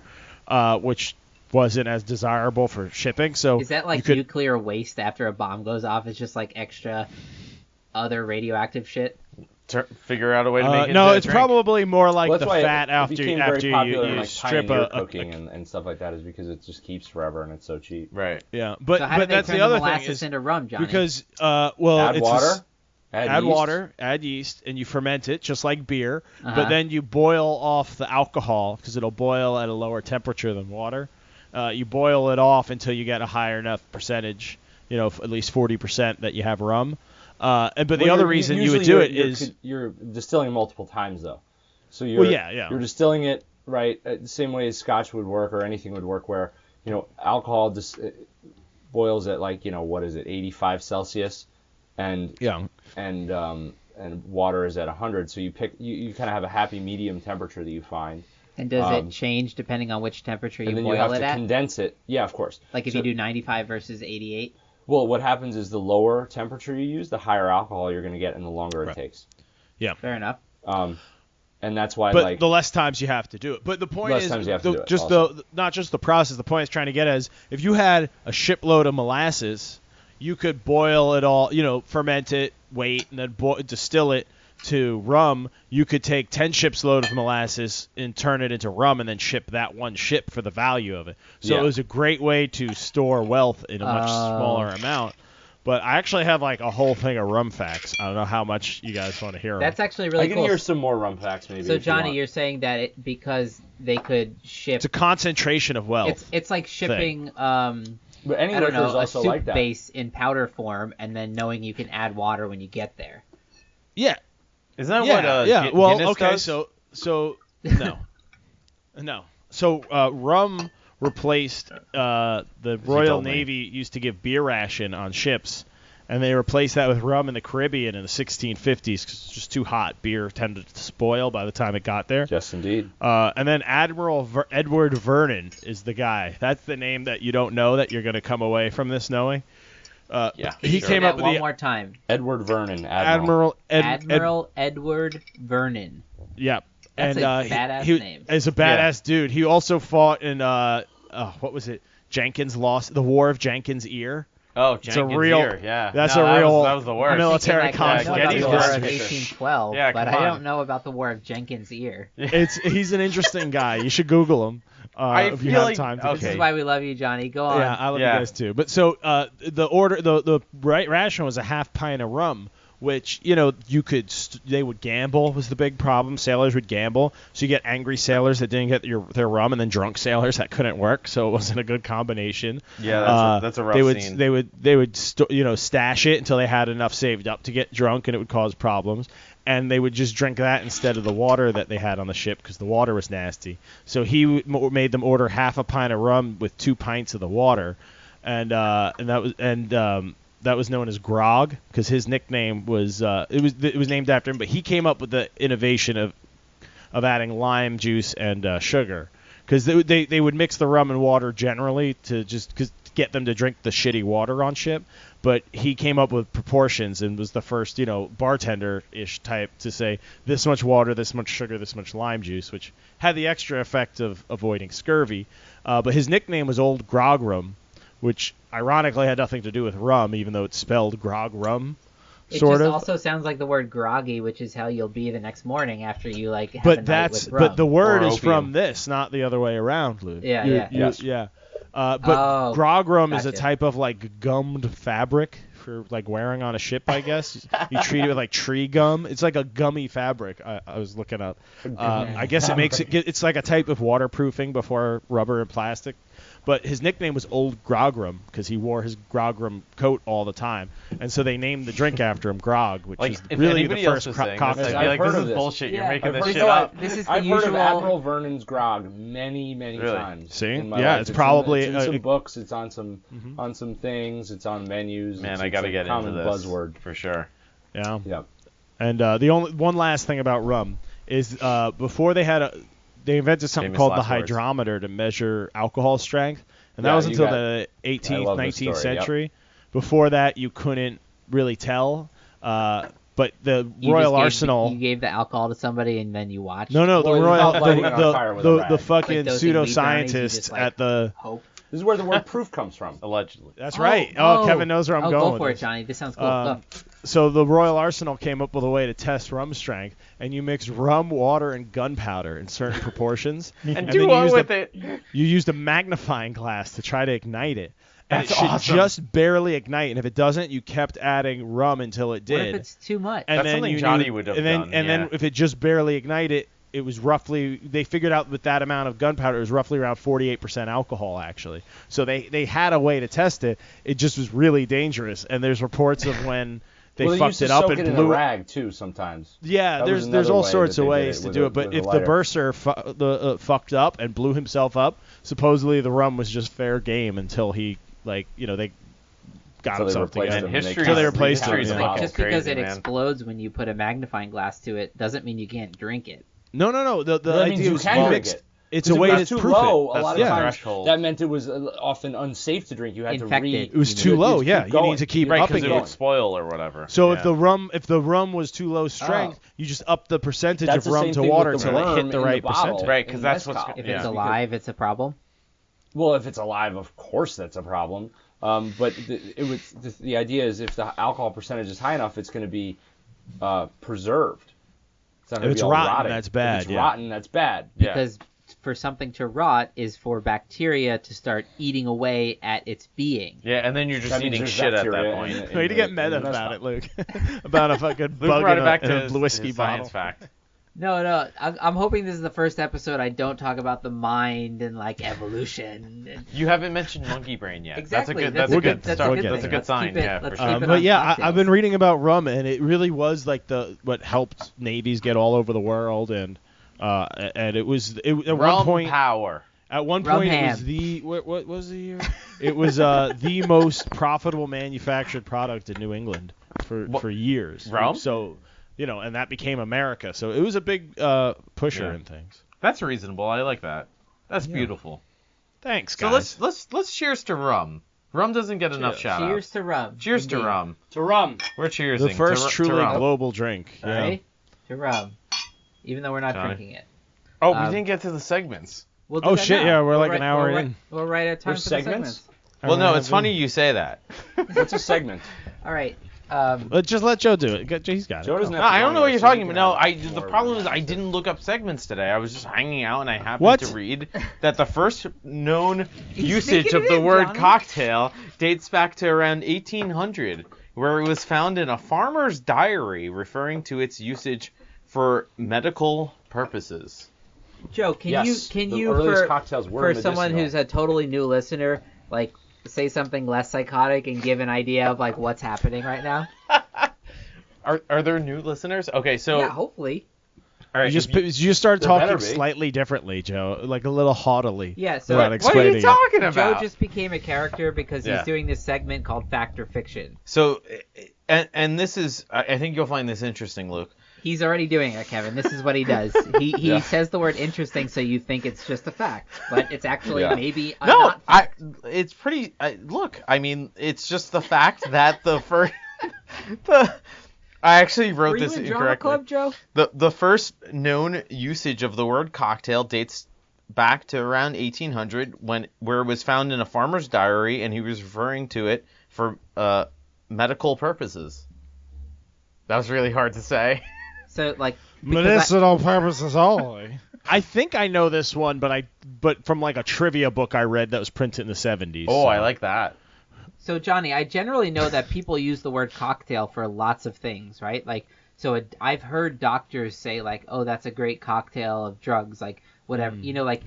which wasn't as desirable for shipping. So Is that you like could, nuclear waste after a bomb goes off? It's just like extra other radioactive shit. Figure out a way to make it. no, into a it's drink. probably more like Well, the that's why fat it after became after very popular in you like strip pioneer a cooking and stuff like that is because it just keeps forever and it's so cheap. Right. yeah. But So how but did they that's turn the other thing molasses is into rum, Johnny? because Add it's water. add yeast. water, add yeast, and you ferment it just like beer. Uh-huh. But then you boil off the alcohol because it'll boil at a lower temperature than water. You boil it off until you get a higher enough percentage, at least 40% that you have rum. But the Well, other reason you would do it is you're distilling multiple times though. So you're you're distilling it right the same way as Scotch would work or anything would work where alcohol boils at like what is it 85 Celsius and water is at 100, so you kind of have a happy medium temperature that you find. And does it change depending on which temperature you and then boil you have it to at? condense it. Yeah, of course. Like if you do 95 versus 88? Well, what happens is the lower temperature you use, the higher alcohol you're going to get and the longer it takes. Yeah. Fair enough. And that's why But the less times you have to do it. But the point is times you have to do it just also. not just the process. The point is trying to get at is if you had a shipload of molasses, you could boil it all, ferment it, wait, and then distill it to rum. You could take 10 ships load of molasses and turn it into rum and then ship that one ship for the value of it. So Yeah. it was a great way to store wealth in a much smaller amount. But I actually have like a whole thing of rum facts. I don't know how much you guys want to hear. That's them. actually really I can cool. hear some more rum facts maybe. So if you Johnny, want. you're saying that because they could ship. It's a concentration of wealth. It's like shipping. But any I don't liquor is know, a also soup like that. base in powder form, and then knowing you can add water when you get there. Yeah. Isn't that yeah. what Well, Guinness okay. does? So no, no. So rum replaced the Royal told me. Navy used to give beer ration on ships, And they replaced that with rum in the Caribbean in the 1650s because it's just too hot. Beer tended to spoil by the time it got there. Yes, indeed. And then Admiral Edward Vernon is the guy. That's the name that you don't know that you're going to come away from this knowing. He came up with one more time. Edward Vernon. Admiral Edward Vernon. Yep. That's and a badass name. He's a badass dude. He also fought in what was it? Jenkins lost the War of Jenkins' Ear. Oh, Jenkins' Ear, yeah. That's that real was the worst. military conflict. I know about the War of Gettysburg. 1812, Yeah, but come I on. don't know about the War of Jenkins' Ear. He's an interesting guy. You should Google him if you have time to. This is why we love you, Johnny. Go on. Yeah, I love you guys too. But so the ration was a half pint of rum, which they would gamble was the big problem. Sailors would gamble, so you get angry sailors that didn't get their rum, and then drunk sailors that couldn't work. So it wasn't a good combination. Yeah, that's a rough scene. They would stash it until they had enough saved up to get drunk, and it would cause problems. And they would just drink that instead of the water that they had on the ship because the water was nasty. So he made them order half a pint of rum with 2 pints of the water, and that was known as grog because his nickname was it was named after him. But he came up with the innovation of adding lime juice and sugar because they would mix the rum and water generally to get them to drink the shitty water on ship. But he came up with proportions and was the first, bartender-ish type to say this much water, this much sugar, this much lime juice, which had the extra effect of avoiding scurvy. But his nickname was Old Grog Rum, which ironically had nothing to do with rum, even though it's spelled grog rum. It also sounds like the word groggy, which is how you'll be the next morning after you have a night with rum. But the word is from this, not the other way around, Luke. Yeah. But grog rum is a gotcha. type of gummed fabric for wearing on a ship, I guess. You treat it with tree gum. It's like a gummy fabric. I was looking up. I guess it makes it's like a type of waterproofing before rubber and plastic. But his nickname was Old Grogram because he wore his Grogram coat all the time, and so they named the drink after him, Grog, which is really the first cocktail. I'd be this is bullshit. You're making this shit up. This is the I've usual... heard of See? Vernon Grog many times. See? In my Yeah, life. it's probably in some books. It's on some on some things. It's on menus. Man, it's I got to get into this. Buzzword for sure. Yeah. Yep. And the only one last thing about rum is before they invented something called the hydrometer to measure alcohol strength. And that was until the 18th, 19th century. Yep. Before that, you couldn't really tell. But the Royal Arsenal. You gave the alcohol to somebody and then you watched. No, the Royal, the fucking pseudoscientists at the. Hope. This is where the word proof comes from. Allegedly. That's right. Oh, Kevin knows where I'm going. Go for it, Johnny. This sounds cool. So the Royal Arsenal came up with a way to test rum strength, and you mix rum, water, and gunpowder in certain proportions. and do what with it? You used a magnifying glass to try to ignite it. And That's it should awesome. just barely ignite, and if it doesn't, you kept adding rum until it did. What if it's too much? And That's then something Johnny would have done. And then if it just barely ignited, it was roughly, they figured out with that amount of gunpowder, it was roughly around 48% alcohol, actually. So they had a way to test it. It just was really dangerous. And there's reports of when they fucked it up and blew it. In a rag, too, sometimes. Yeah, there's all sorts of ways to do it. But if the bursar fucked up and blew himself up, supposedly the rum was just fair game until he, they got him something. And until they replaced it. Just because it explodes when you put a magnifying glass to it doesn't mean you can't drink it. No. The idea was mixed. It's a way to too proof low, it. A lot of times that meant it was often unsafe to drink. You had Infected. to It was too low. Yeah, you need to keep upping because it would spoil or whatever. So if the rum was too low strength, you just up the percentage of rum to water until it hit the right percentage. Right, because that's what's. If it's alive, it's a problem. Well, if it's alive, of course that's a problem. But the idea is if the alcohol percentage is high enough, it's going to be preserved. It's not if it's rotten, that's bad. If it's rotten, that's bad. Because for something to rot is for bacteria to start eating away at its being. Yeah, and then you're just eating shit at that point. Way to get meta about it, Luke. About a fucking Luke bug brought in it back a to whiskey his bottle. science fact. No. I'm hoping this is the first episode I don't talk about the mind and evolution. You haven't mentioned monkey brain yet. Exactly. That's a good start. That's a good sign. Yeah, for sure. But yeah, I've been reading about rum, and it really was what helped navies get all over the world, and it was at one point power. At one Rum point, it ham. was the what was the year? It was the most profitable manufactured product in New England for years. Rum? So, and that became America. So it was a big pusher in things. That's reasonable. I like that. That's beautiful. Thanks, guys. So let's cheers to rum. Rum doesn't get enough shout out. Cheers to rum. Cheers to Indeed. rum. To rum. We're cheersing. The first to truly rum. global drink. All Yeah. right? To rum. Even though we're not Johnny. drinking it. Oh, we didn't get to the segments. We'll do Oh, that shit, now. yeah, we're We'll like write- an hour we'll in. write- We'll write a time There's for the segments? segments. Well, no, it's funny you say that. What's a segment? All right. Just let Joe do it. He's got it. Joe doesn't No, have to I don't go know what you're anywhere, so talking you about. can No, have the more problem is I relaxed. didn't look up segments today. I was just hanging out and I happened What? to read that the first known usage sneaking of it the in, word Johnny. cocktail dates back to around 1800, where it was found in a farmer's diary referring to its usage for medical purposes. Joe, can Yes, you the earliest for cocktails were someone medicinal. who's a totally new listener, like say something less psychotic and give an idea of like what's happening right now? Are there new listeners? Okay, so Yeah, hopefully. all right, You just start There talking better be. slightly differently, Joe, like a little haughtily. Yeah, so without what are explaining you it. talking Joe about? just became a character because Yeah. he's doing this segment called Fact or Fiction. So, and this is, I think you'll find this interesting, Luke. He's already doing it, Kevin. This is what he does. He says the word interesting so you think it's just a fact, but it's actually maybe a No, not fact. it's pretty. Look, I mean, it's just the fact that the first, I actually wrote Were you this in drama incorrectly. club, Joe? The first known usage of the word cocktail dates back to around 1800, where it was found in a farmer's diary, and he was referring to it for medical purposes. That was really hard to say. So like Medicinal purposes only. I think I know this one, but from like a trivia book I read that was printed in the 70s. Oh, so. I like that. So, Johnny, I generally know that people use the word cocktail for lots of things, right? Like, so I've heard doctors say, like, oh, that's a great cocktail of drugs, like, whatever. You know, like,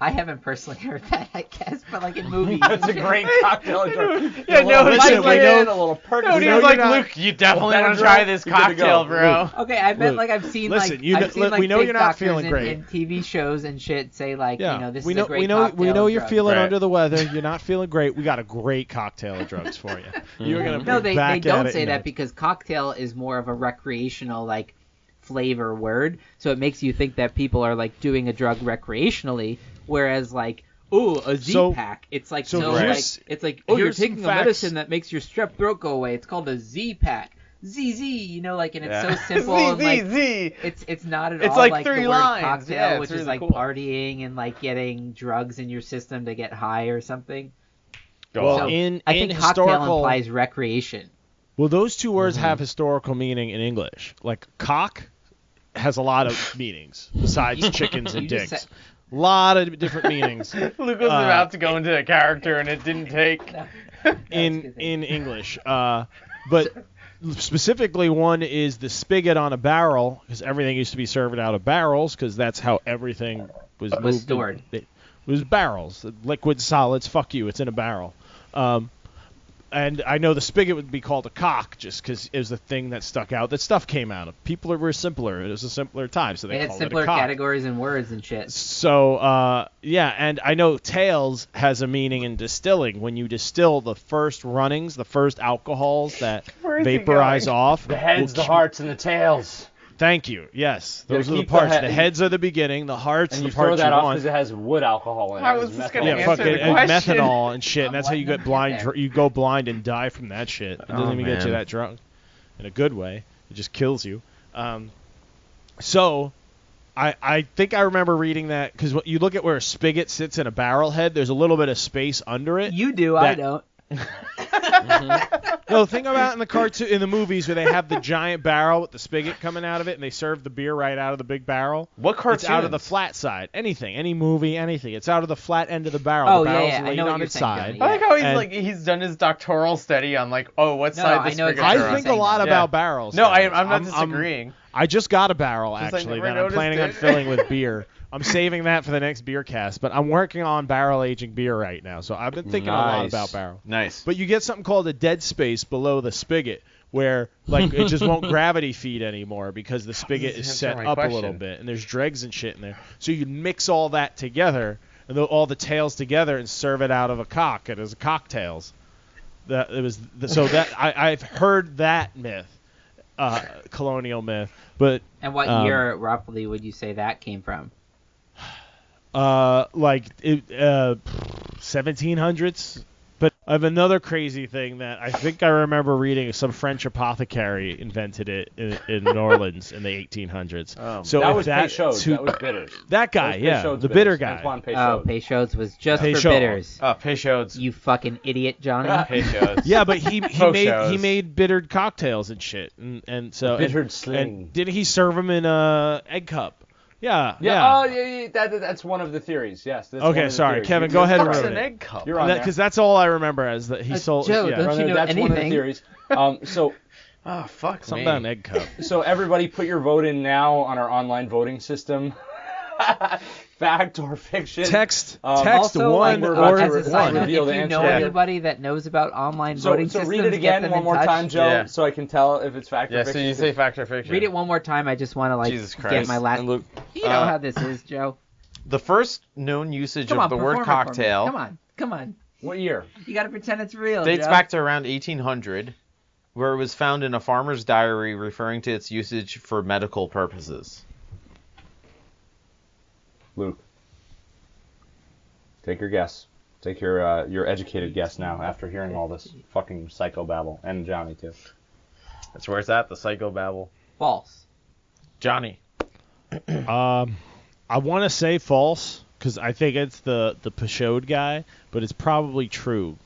I haven't personally heard that, I guess, but, like, in movies. That's a great cocktail drink. Yeah, no, listen, we know- a little perk. No, he was like, Luke, you definitely want to try this cocktail, bro. Okay, I meant, Luke, like, I've seen, listen, like, I've seen, like, we know fake you're not doctors feeling great. in TV shows and shit say, like, Yeah, you know, this we is know, a great we know, cocktail we know of you're drugs. feeling Right. under the weather. You're not feeling great. We got a great cocktail of drugs for you. You're gonna No, be they back don't at it say in that a- because cocktail is more of a recreational, like, flavor word, so it makes you think that people are, like, doing a drug recreationally, whereas, like, oh, a Z-Pack, it's like, so so here's- like, it's like, oh, you're here's some taking a facts. medicine that makes your strep throat go away. It's called a Z-Pack. ZZ, you know, like, and it's Yeah. so simple, and, like, Z. it's not at It's all like like three the word lines. cocktail, Yeah, it's which really is like cool. partying and, like, getting drugs in your system to get high or something. Well, So, in I think cocktail historical, implies recreation. well, those two words have historical meaning in English. Like cock has a lot of meanings besides chickens and You just dicks. said- A lot of different meanings Luke was about to go into a character, and it didn't take. in English. But specifically, one is the spigot on a barrel, because everything used to be served out of barrels, because that's how everything was moved. stored. It was barrels, liquid solids. Fuck you, it's in a barrel. And I know the spigot would be called a cock just because it was the thing that stuck out. That stuff came out of. People were simpler. It was a simpler time, so they They had called simpler it a cock. categories and words and shit. So, yeah, and I know tails has a meaning in distilling. When you distill the first runnings, the first alcohols that Where is he vaporize going? off. The heads, the hearts, and the tails. Thank you. Yes, You those gotta are the keep the parts. head- The heads are the beginning. The hearts And are you the throw parts that you off want. because it has wood alcohol in it. How It is has this methyl. gonna Yeah, answer fucking the and question? methanol and shit, and that's how you get blind. there. You go blind and die from that shit. It doesn't Oh, even get you man. that drunk, in a good way. It just kills you. So, I think I remember reading that because you look at where a spigot sits in a barrel head. There's a little bit of space under it. You do, I That- don't. No, think about in the cartoon, in the movies where they have the giant barrel with the spigot coming out of it, and they serve the beer right out of the big barrel. What cartoons? It's out of the flat side. Anything, any movie, anything. It's out of the flat end of the barrel. Oh, the yeah, barrel's yeah, I laid know what on you're its saying, side. Johnny, I like how And- he's done his doctoral study on like, oh, what No, side I the know spigot exactly I what think you're a lot saying. about barrels. No, guys. I'm not disagreeing. I just got a barrel Just, I actually never that I'm planning on noticed it. filling with beer. I'm saving that for the next beer cast, but I'm working on barrel aging beer right now. So I've been thinking a lot Nice. about barrel. Nice. But you get something called a dead space below the spigot where like it just won't gravity feed anymore because the spigot does is this set answer my up a little question? bit and there's dregs and shit in there. So you mix all that together and all the tails together and serve it out of a cock. It is cocktails. I've heard that myth, colonial myth, but. And what year roughly would you say that came from? 1700s. But I have another crazy thing that I think I remember reading. Some French apothecary invented it in New Orleans in the 1800s. So that was Peychaud's. That was bitters. That guy, the bitter guy. Peychaud's was just for bitters. Peychaud's. You fucking idiot, Johnny. Peychaud's. Yeah, but he made bittered cocktails and shit, and so bittered sling. And didn't he serve them in a egg cup? Yeah. Oh, yeah. That's one of the theories. Yes. Okay, sorry, Kevin. Go ahead and ruin an egg cup. You're on there. Because that's all I remember as that he sold. Joe, don't you know that's anything? one of the theories. Oh fuck Something me. about an egg cup. So everybody, put your vote in now on our online voting system. Fact or fiction? Text Also, one like, or as a side note, Reveal if the you answer. know anybody that knows about online voting So systems, read it again get them one in more touch. time, Joe, Yeah. so I can tell if it's fact or Yeah, fiction. so you say fact or fiction. Read it one more time. I just want to Jesus get Christ. my last. And Luke, You know how this is, Joe. The first known usage Come of on, the perform word it for me. cocktail Come on. what year? You got to pretend it's real. dates Joe. back to around 1800, where it was found in a farmer's diary referring to its usage for medical purposes. Luke. Take your guess. Take your educated guess now after hearing all this fucking psychobabble. And Johnny, too. That's where it's at, the psychobabble. False. Johnny. I want to say false because I think it's the Peychaud guy, but it's probably true.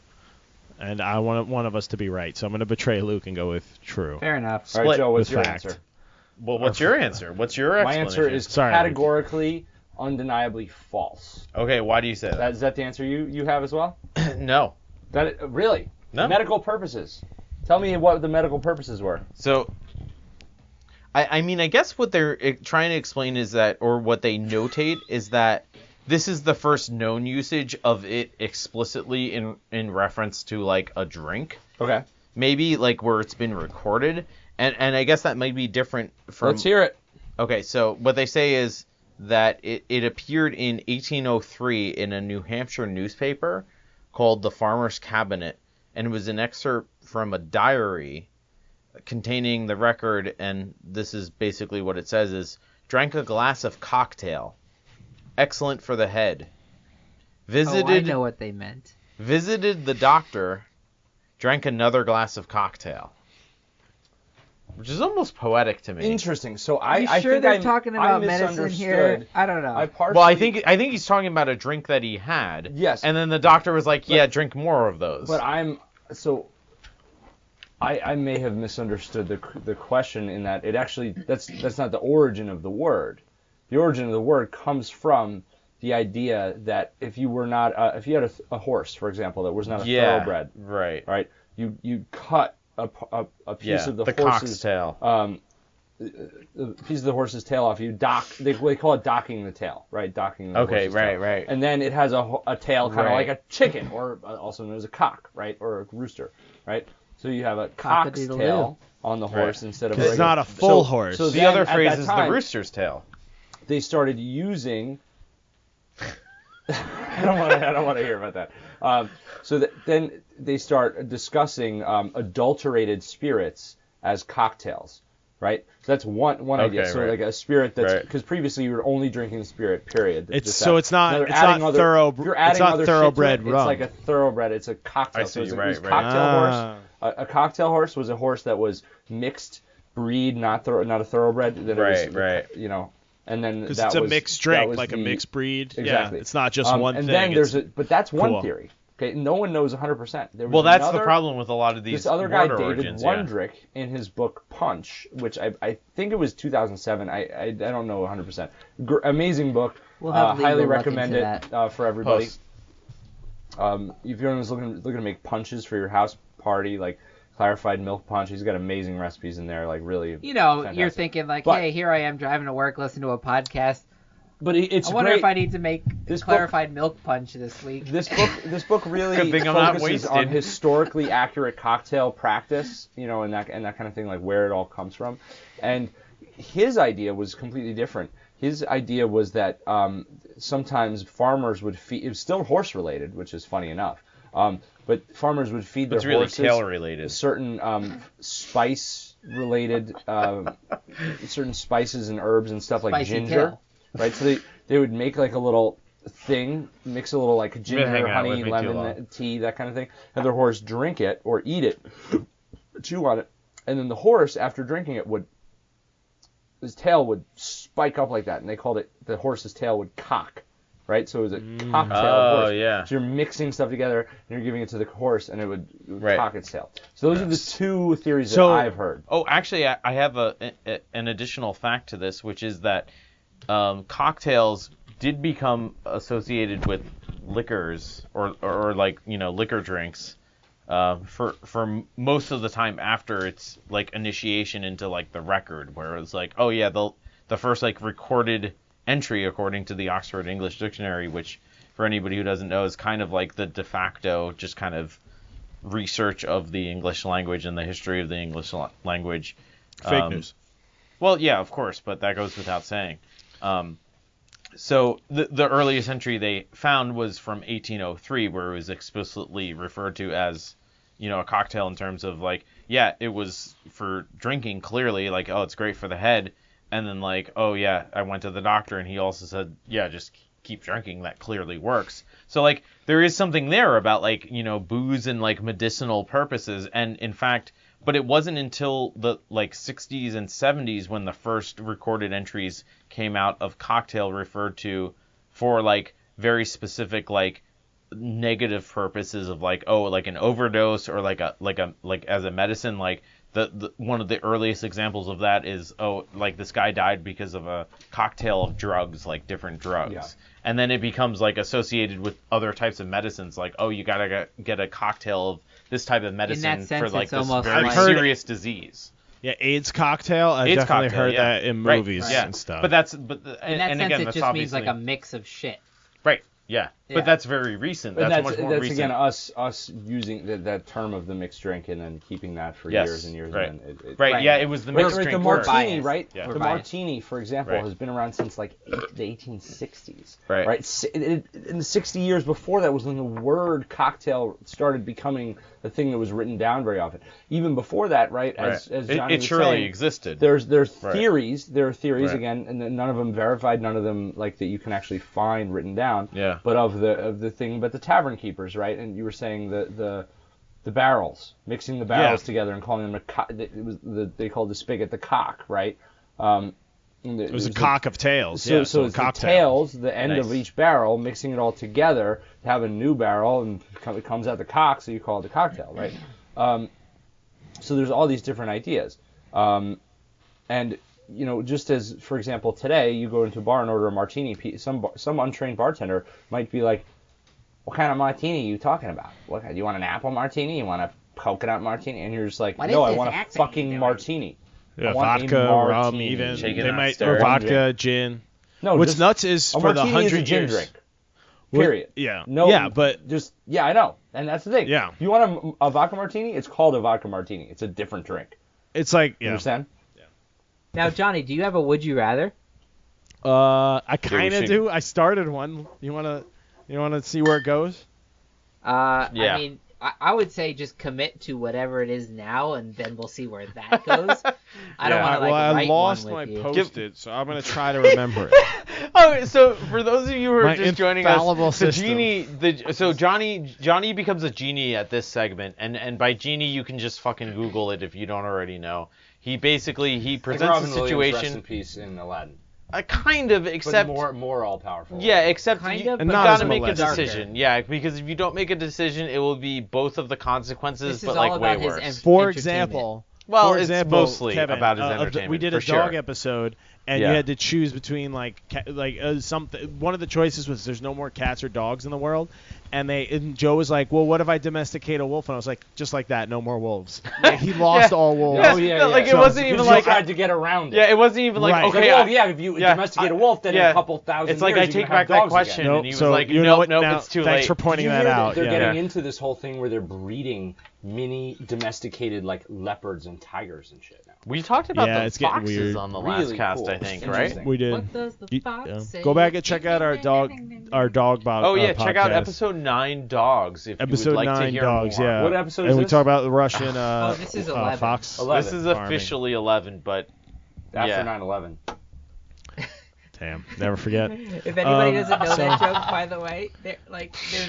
And I want one of us to be right, so I'm going to betray Luke and go with true. Fair enough. All right, Joe, what's with your fact. answer? Well, what's your answer? What's your My explanation? answer is categorically, undeniably false. Okay, why do you say that? Is that the answer you have as well? No. Really? No. Medical purposes. Tell me what the medical purposes were. So, I mean, I guess what they're trying to explain is that, or what they notate is that this is the first known usage of it explicitly in reference to, like, a drink. Okay. Maybe, like, where it's been recorded. And I guess that might be different from... Let's hear it. Okay, so what they say is that it appeared in 1803 in a New Hampshire newspaper called The Farmer's Cabinet, and it was an excerpt from a diary containing the record, and this is basically what it says is, drank a glass of cocktail. Excellent for the head. I know what they meant. Visited the doctor. Drank another glass of cocktail. Which is almost poetic to me. Interesting. So I think they're talking about medicine here? I don't know. I think he's talking about a drink that he had. Yes. And then the doctor was like, drink more of those. But I may have misunderstood the question in that it actually that's not the origin of the word. The origin of the word comes from the idea that if you were not if you had a horse, for example, that was not a thoroughbred, right? You cut a piece of the horse's tail. The piece of the horse's tail off. You dock. They call it docking the tail, right? Docking the horse's tail. Right. And then it has a tail kind of like a chicken, or also known as a cock, right, or a rooster, right? So you have a cock's tail on the horse instead of a it's not a full horse. So the other phrase is the rooster's tail. They started using. I don't want to hear about that. Then they start discussing adulterated spirits as cocktails, right? So that's one idea. So like a spirit that's because previously you were only drinking the spirit. Period. It's not thoroughbred rum. It's like a thoroughbred. It's a cocktail. I see. So Right. Cocktail horse. A cocktail horse was a horse that was mixed breed, not a thoroughbred. Then right. You know. And then because it's a mixed drink, like a mixed breed. Exactly. Yeah, it's not just one and thing. And then but that's one theory. Okay, no one knows 100%. That's the problem with a lot of these. This other guy, origins, David Wondrich, in his book Punch, which I think it was 2007. I don't know 100%. Amazing book. We'll have highly recommend it for everybody. If you're looking to make punches for your house party, like clarified milk punch, he's got amazing recipes in there, like really. Fantastic. You're thinking like, hey, here I am driving to work, listening to a podcast. But I wonder if I need to make clarified milk punch this week. This book really focuses on historically accurate cocktail practice, and that kind of thing, like where it all comes from. And his idea was completely different. his idea was that sometimes farmers would feed. It was still horse related, which is funny enough. But farmers would feed their horses tail related. certain spice related, certain spices and herbs and stuff like Spicy ginger, tail. right? So they would make like a little thing, mix a little like ginger, honey, lemon, tea, that kind of thing, have their horse drink it or eat it, chew on it, and then the horse, after drinking it, his tail would spike up like that, and they called it, the horse's tail would cock, right? So it was a cocktail horse. Yeah. So you're mixing stuff together, and you're giving it to the horse, and it would Right. cock its tail. So those are the two theories that I've heard. Oh, actually, I have an additional fact to this, which is that cocktails did become associated with liquors or like, you know, liquor drinks for most of the time after its like initiation into like the record, where it was like, oh yeah, the first like recorded entry according to the Oxford English Dictionary, which for anybody who doesn't know is kind of like the de facto just kind of research of the English language and the history of the English language. Fake news. Well, yeah, of course, but that goes without saying. So the earliest entry they found was from 1803, where it was explicitly referred to as, you know, a cocktail in terms of like, yeah, it was for drinking clearly, like, oh, it's great for the head, and then like, oh yeah, I went to the doctor and he also said, yeah, just keep drinking, that clearly works. So like there is something there about like, you know, booze and like medicinal purposes, and in fact, but it wasn't until the like 60s and 70s when the first recorded entries came out of cocktail referred to for like very specific like negative purposes of like, oh, like an overdose or like as a medicine. Like the one of the earliest examples of that is, oh, like this guy died because of a cocktail of drugs, like different drugs. Yeah. And then it becomes like associated with other types of medicines, like, oh, you gotta get a cocktail of this type of medicine sense, for like it's this almost very like- serious disease. Yeah, AIDS cocktail. I've AIDS definitely cocktail, heard yeah. that in Right, movies yeah. and stuff. But that's In that and sense, again, it that's just means obviously like a mix of shit. right. Yeah. Yeah. But that's very recent. And That's much more recent. again us using that term of the mixed drink and then keeping that for Yes, years and years. right. And then it, Right. Yeah, it was the Right, mixed right, drink the word. martini, biased. right? Yeah. The We're biased. martini, for example, Right. has been around since like the 1860s. Right. In the 60 years before that was when the word cocktail started becoming the thing that was written down very often. Even before that, right? As Johnny it was surely saying, existed. There's Right. theories. There are theories Right. again, and then none of them verified. None of them like that you can actually find written down. Yeah. But of the thing, but the tavern keepers, right? And you were saying the barrels, mixing the barrels together and calling them they called the spigot the cock, right? it was a cock of tails. So, Yeah, so a it's the cocktail. tails, the end of Nice. each barrel, mixing it all together to have a new barrel, and it comes out the cock, so you call it a cocktail, right? So there's all these different ideas. And, you know, just as, for example, today you go into a bar and order a martini, some untrained bartender might be like, what kind of martini are you talking about? What, do you want an apple martini? You want a coconut martini? And you're just like, What no, is I this want a accent you're fucking doing? martini. Yeah, I want a vodka, rum, martini. even. Shaken They not might stirred. or vodka, gin. No, What's just- nuts is a for the martini is a 100 gin years. drink. What- Period. Yeah. No. Yeah, but I know, and that's the thing. Yeah. You want a vodka martini? It's called a vodka martini. It's a different drink. it's like You yeah. understand? Now, Johnny, do you have a would you rather? I kind of should- do. I started one. You wanna see where it goes? Yeah. Yeah. I mean, I would say just commit to whatever it is now, and then we'll see where that goes. I don't want to well, I write lost one my with you. post-it, so I'm gonna try to remember it. Oh, so for those of you who are My just joining infallible us, the system. genie, so Johnny becomes a genie at this segment, and by genie you can just fucking Google it if you don't already know. He presents a situation, Rest in peace in Aladdin. kind of, except more all powerful. yeah, except Kind you, of, you but not gotta as make a molested. decision. Yeah, because if you don't make a decision, it will be both of the consequences, This is but all like way about his worse. For entertainment. example, Well, for it's example, mostly Kevin, about his we entertainment, did a for dog sure. episode, and Yeah. you had to choose between something. One of the choices was there's no more cats or dogs in the world, And Joe was like, well, what if I domesticate a wolf? And I was like, just like that, no more wolves. Like, he lost all wolves. Oh, yeah. Like, it So wasn't even like tried to get around it. Yeah, it wasn't even like, Right. okay, Like, if you domesticate a wolf, then in a couple thousand it's like years, I you take can have back that dogs question, again. and he was So, like, you know nope, what? nope, Now, it's too thanks late. for pointing Did you that hear out. They're Yeah. getting into this whole thing where they're breeding mini domesticated like leopards and tigers and shit now. We talked about Yeah, the it's getting foxes weird. on the Really last cast, cool. I think, Interesting. right? We did. What does the fox say? Go back and check out our dog Oh yeah, check out podcast. episode 9 dogs if you Episode would like 9 to hear dogs, more. yeah. What episode and is we this? talk about the Russian this is 11. fox. 11. This is farming. officially 11, but After yeah. 9/11. Damn, never forget. If anybody doesn't know so- that joke, by the way, there's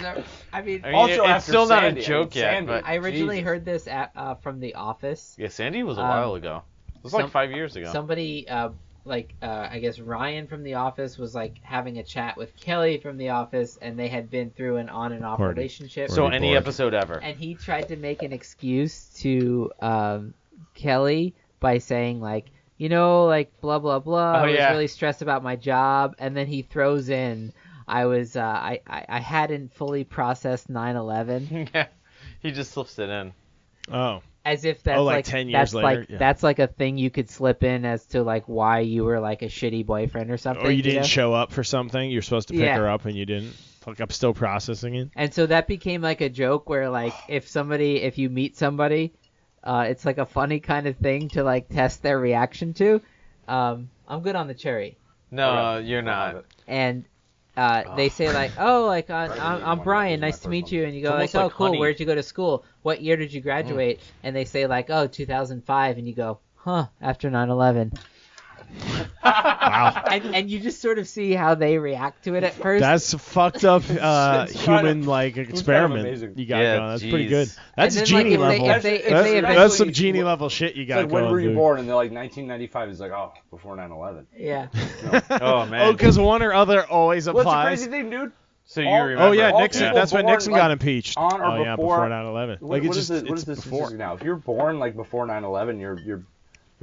a. I mean, I mean, Also it's after still not Sandy, a joke yet, Sandy. but I originally Jesus. heard this from The Office. yeah, Sandy was a while ago. It was like 5 years ago. Somebody, I guess Ryan from The Office was like having a chat with Kelly from The Office, and they had been through an on and off Party. relationship. So Already any bored. episode ever. And he tried to make an excuse to Kelly by saying like, you know, like blah blah blah. I was yeah. really stressed about my job, and then he throws in, I hadn't fully processed 9/11, Yeah, he just slips it in. Oh. as if that's like like 10 years that's later? like Yeah. that's like a thing you could slip in as to like why you were like a shitty boyfriend or something. Or you didn't know? show up for something. You're supposed to pick Yeah. her up and you didn't. Like, I'm still processing it. And so that became like a joke where like if you meet somebody, it's like a funny kind of thing to like test their reaction to. I'm good on the cherry. No, you're not. And they say like, oh, like I'm Brian, nice to meet you, and you go like, It's oh, almost like cool, honey. where'd you go to school? What year did you graduate? And they say like, oh, 2005, and you go, huh, after 9/11. Wow. And you just sort of see how they react to it at first. That's a fucked up It's human like experiment amazing. you got Yeah, going. That's jeez. pretty good. That's And then, like, genie if they- level. if they that's eventually- some genie level shit you It's got like, when going. were you dude. born? And they're like 1995. It's like, oh, before 9/11. Yeah. Oh man. Oh, because one or other always What's the applies. crazy thing, dude? So you all- remember? Oh yeah, All Nixon. people That's when born, Nixon like, got impeached. on or oh yeah, before- before 9/11. What, Like what it's is just the, what is it's the before. statistic now? If you're born like before 9/11, you're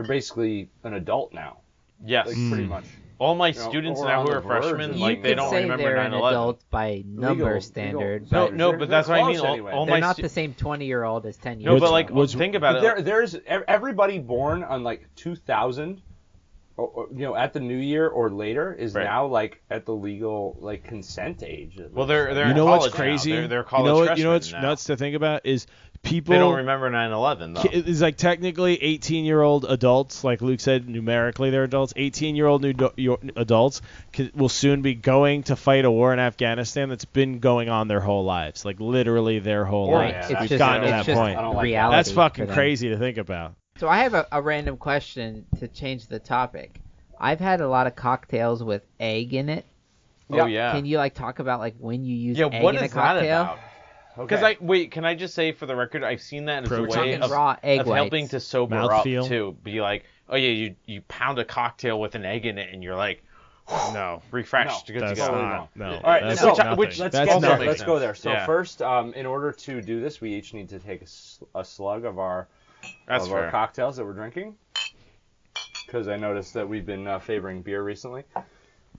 basically an adult now. Yes. Like pretty much. All my know, students or now on who the are verge freshmen, of- You like they could don't say remember they're an 9/11. adult by number Legal. standard. No, but no, but that's what I mean. close anyway. All they're my not stu- the same 20-year-old as 10 years No, but ago. like, think about But it. there's everybody born on like 2000, or, at the new year or later is Right. now like at the legal like consent age. Well, they're You in know what's college now. crazy? They're college you know what's freshmen now. nuts to think about is people. They don't remember 9/11 though. It's like technically 18-year-old adults, like Luke said, numerically they're adults. 18-year-old adults will soon be going to fight a war in Afghanistan that's been going on their whole lives, like literally their whole Right. lives. It's We've just, gotten to it's that just point. I don't like that. reality. That's fucking for them. crazy to think about. So I have a random question to change the topic. I've had a lot of cocktails with egg in it. Oh yeah. Can you like talk about like when you use Yeah, egg what in a is that cocktail? about? Because can I just say for the record, I've seen that as a Protein. way Talking of, raw egg of whites. helping to sober up Mouthfeel. too. Be like, oh yeah, you pound a cocktail with an egg in it, and you're like, No, refreshed, No, good to that's go. totally not. wrong. No, All right, that's so- nothing. let's Let's That's go there. nothing. Let's go there. So Yeah. first, in order to do this, we each need to take a slug of our That's our fair. cocktails that we're drinking. Because I noticed that we've been favoring beer recently.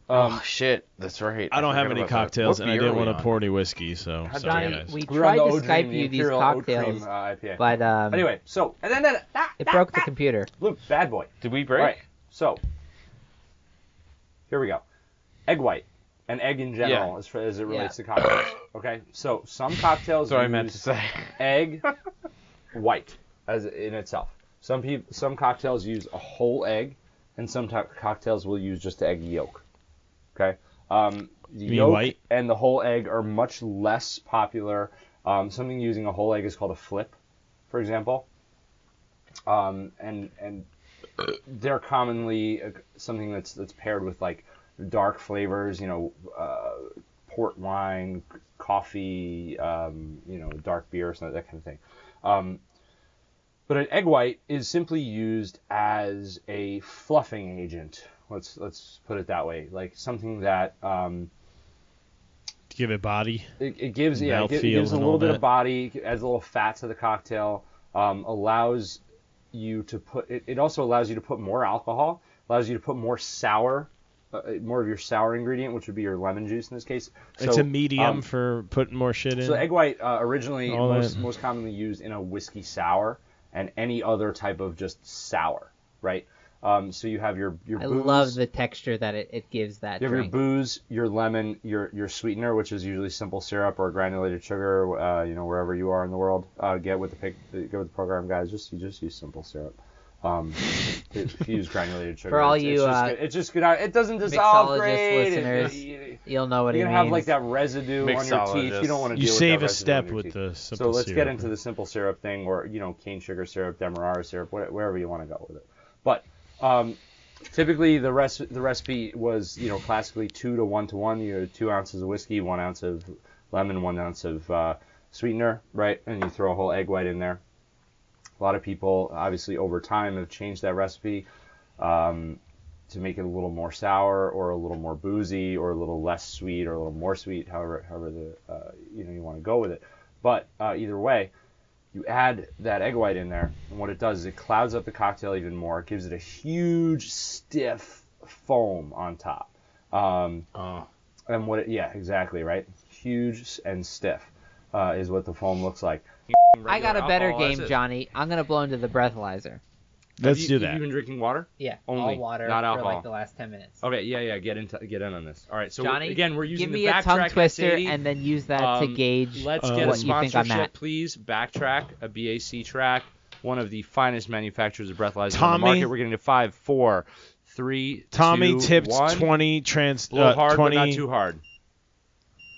Oh shit, that's right. I don't have forgot any about that. cocktails, What and I beer didn't are we want to on? pour any whiskey, so God sorry Johnny, guys. we We were on tried the to Oat Skype Dream, you the these Imperial Oat cocktails, Cream, IPA. but Anyway, so and then it broke the computer. Luke, bad boy. Did we All break? right, so here we go. Egg white, and egg in general, as it relates to cocktails. Okay, so some cocktails So I use meant to say. egg white as in itself. Some cocktails use a whole egg, and some cocktails will use just the egg yolk. Okay, the mean yolk white? and the whole egg are much less popular. Something using a whole egg is called a flip, for example. And they're commonly something that's paired with like dark flavors, port wine, coffee, dark beer, that kind of thing. But an egg white is simply used as a fluffing agent. Let's put it that way, like something that To give it body. it gives it Mouthfeel gives a and little all bit that. of body, adds a little fat to the cocktail, allows you to put it also allows you to put more alcohol, allows you to put more sour more of your sour ingredient, which would be your lemon juice in this case. So, It's a medium for putting more shit in. So egg white originally most commonly used in a whiskey sour and any other type of just sour, right? So you have your booze. I love the texture that it gives that You have drink. your booze, your lemon, your sweetener, which is usually simple syrup or granulated sugar. Wherever you are in the world, get with the program, guys. Just use simple syrup. If you use granulated sugar, For all it's just good. It doesn't dissolve great. Listeners, you'll know what you're it means. gonna have like that residue on your teeth. You don't want to deal with that. You save a residue step on your with teeth. the simple So let's syrup. get into the simple syrup thing, or cane sugar syrup, demerara syrup, wherever you want to go with it. But typically the recipe was classically 2 to 1 to 1. You had 2 ounces of whiskey, 1 ounce of lemon, 1 ounce of sweetener, right? And you throw a whole egg white in there. A lot of people, obviously, over time have changed that recipe to make it a little more sour, or a little more boozy, or a little less sweet, or a little more sweet, however you want to go with it. But either way, you add that egg white in there, and what it does is it clouds up the cocktail even more. It gives it a huge, stiff foam on top. And exactly, right? Huge and stiff is what the foam looks like. I got a better game, Johnny. I'm gonna blow into the breathalyzer. Let's do that. Have you been drinking water? Yeah, Only, all water not for alcohol. like the last 10 minutes. Okay, yeah, get in on this. All right, so Johnny, again, we're using give me the a backtrack tongue twister SAT. and then use that to gauge Let's what get a you think I'm sponsorship, at. please. Backtrack, a BAC track, one of the finest manufacturers of breathalyzers on the Tommy- market. We're getting to 5, 4, 3, Tommy 2, tipped 1. 20 A little hard, 20. but not too hard.